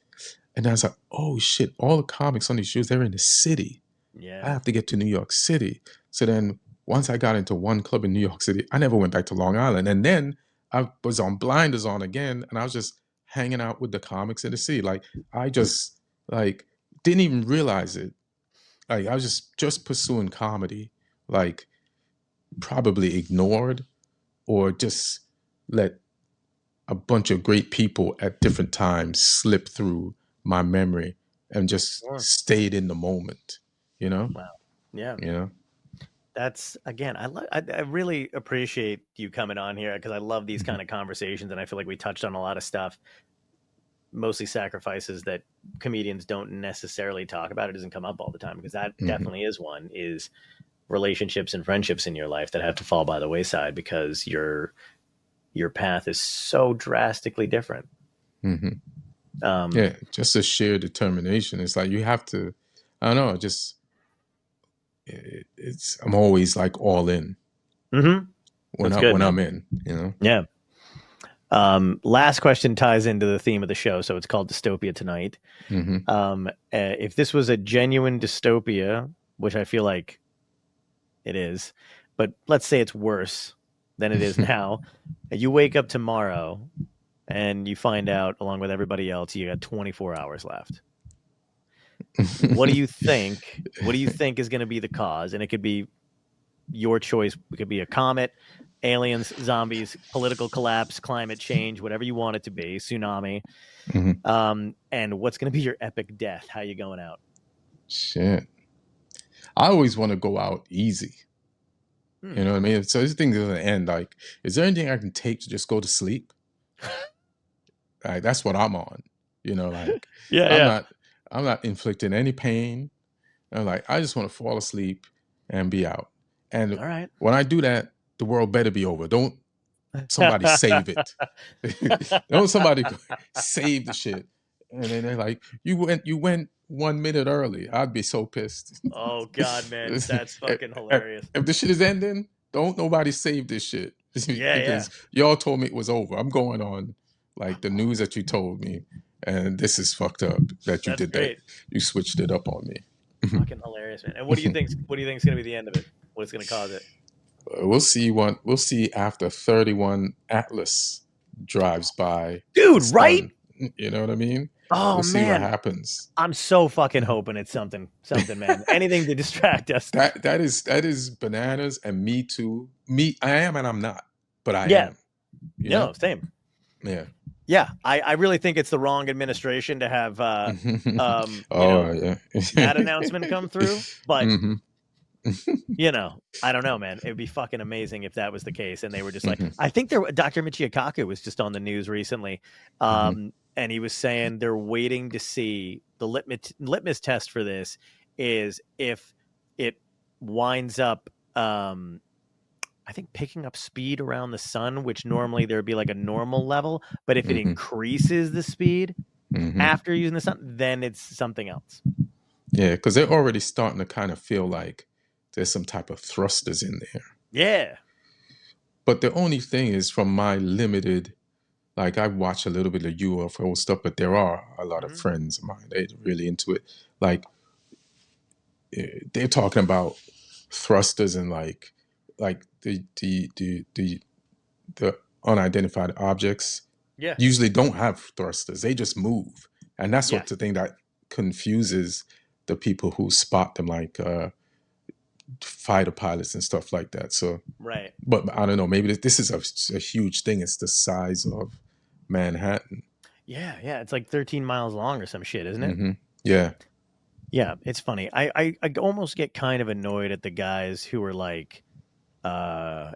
And I was like, oh shit, all the comics on these shows, they're in the city. Yeah. I have to get to New York City. So then once I got into one club in New York City, I never went back to Long Island. And then I was on blinders on again, and I was just hanging out with the comics in the city. Like I just didn't even realize it. Like I was just pursuing comedy, like probably ignored or just let a bunch of great people at different times slip through my memory and just stayed in the moment, Wow. Yeah. That's, again, I really appreciate you coming on here because I love these kind of conversations, and I feel like we touched on a lot of stuff, mostly sacrifices that comedians don't necessarily talk about. It doesn't come up all the time because that definitely is one, is relationships and friendships in your life that have to fall by the wayside because your path is so drastically different. Yeah, just a sheer determination. It's like you have to, I don't know, I'm always like all in when I'm in, Yeah. Last question ties into the theme of the show, so it's called Dystopia tonight. If this was a genuine dystopia, which I feel like it is, but let's say it's worse than it is now. You wake up tomorrow and you find out, along with everybody else, you got 24 hours left. What do you think? What do you think is going to be the cause? And it could be your choice. It could be a comet, aliens, zombies, political collapse, climate change, whatever you want it to be, tsunami. And what's going to be your epic death? How you going out? Shit. I always want to go out easy. You know what I mean? So this thing doesn't end. Like, is there anything I can take to just go to sleep? Like, that's what I'm on. You know, like I'm not inflicting any pain. I'm like, I just want to fall asleep and be out. And All right. when I do that, the world better be over. Don't somebody save it. Don't somebody save the shit. And then they're like, you went 1 minute early. I'd be so pissed. Oh God, man, that's fucking hilarious. If the shit is ending, don't nobody save this shit. Because y'all told me it was over. I'm going on like the news that you told me, and this is fucked up that you did that. You switched it up on me. Fucking hilarious, man. And what do you think? What do you think is going to be the end of it? What's going to cause it? We'll see. We'll see after 31 Atlas drives by, dude. Right? You know what I mean? Oh we'll see what happens. I'm so fucking hoping it's something, man. Anything to distract us. That is bananas, and me too. I am and I'm not, but I am. You know? Same. Yeah. Yeah, I really think it's the wrong administration to have that announcement come through. But I don't know, man. It'd be fucking amazing if that was the case. And they were just like, I think Dr. Michio was just on the news recently, and he was saying they're waiting to see the litmus test for this is if it winds up. I think picking up speed around the sun, which normally there would be like a normal level, but if it increases the speed after using the sun, then it's something else. Yeah, because they're already starting to kind of feel like there's some type of thrusters in there. Yeah. But the only thing is, from my limited, like I watch a little bit of UFO stuff, but there are a lot of friends of mine, they're really into it. Like they're talking about thrusters and like the unidentified objects usually don't have thrusters. They just move. And that's what the thing that confuses the people who spot them, like fighter pilots and stuff like that. So, but I don't know, maybe this is a huge thing. It's the size of Manhattan. Yeah. It's like 13 miles long or some shit, isn't it? Yeah. Yeah, it's funny. I almost get kind of annoyed at the guys who are like,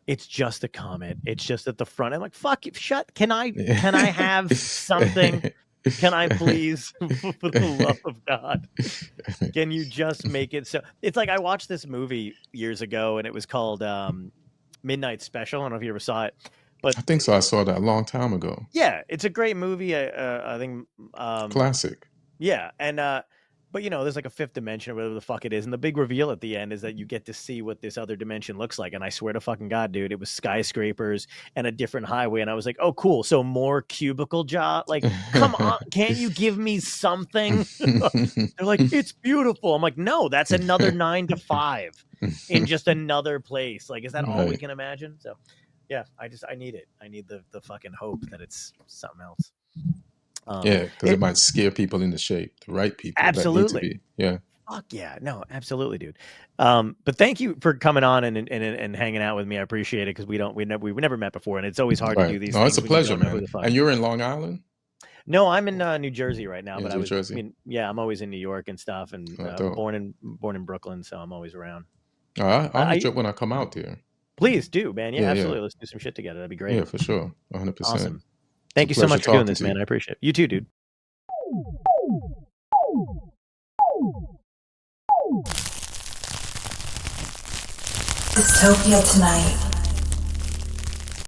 it's just a comet. It's just at the front. I'm like, fuck, shut. Can I have something? Can I please, for the love of God, can you just make it so? It's like I watched this movie years ago, and it was called Midnight Special. I don't know if you ever saw it, but I think so. I saw that a long time ago. Yeah, it's a great movie. I think classic. Yeah, and but there's like a fifth dimension or whatever the fuck it is, and the big reveal at the end is that you get to see what this other dimension looks like. And I swear to fucking God, dude, it was skyscrapers and a different highway, and I was like, oh, cool. So more cubicle job. Like, come on, can't you give me something? They're like, it's beautiful. I'm like, no, that's another 9 to 5 in just another place. Like, is that all we can imagine? So, yeah, I need it. I need the fucking hope that it's something else. Yeah, because it might scare people into shape, the right people. Absolutely. That need to be. Yeah. Fuck yeah. No, absolutely, dude. But thank you for coming on and hanging out with me. I appreciate it because we never met before, and it's always hard to do these things. No, it's a pleasure, man. And you're in Long Island? No, I'm in New Jersey right now. In but New Jersey? I'm always in New York and stuff, and born in Brooklyn, so I'm always around. I'll hit you up when I come out there. Please do, man. Yeah, absolutely. Let's do some shit together. That'd be great. Yeah, for sure. 100%. Awesome. Thank you so much for doing this, man. I appreciate it. You too, dude. Dystopia tonight.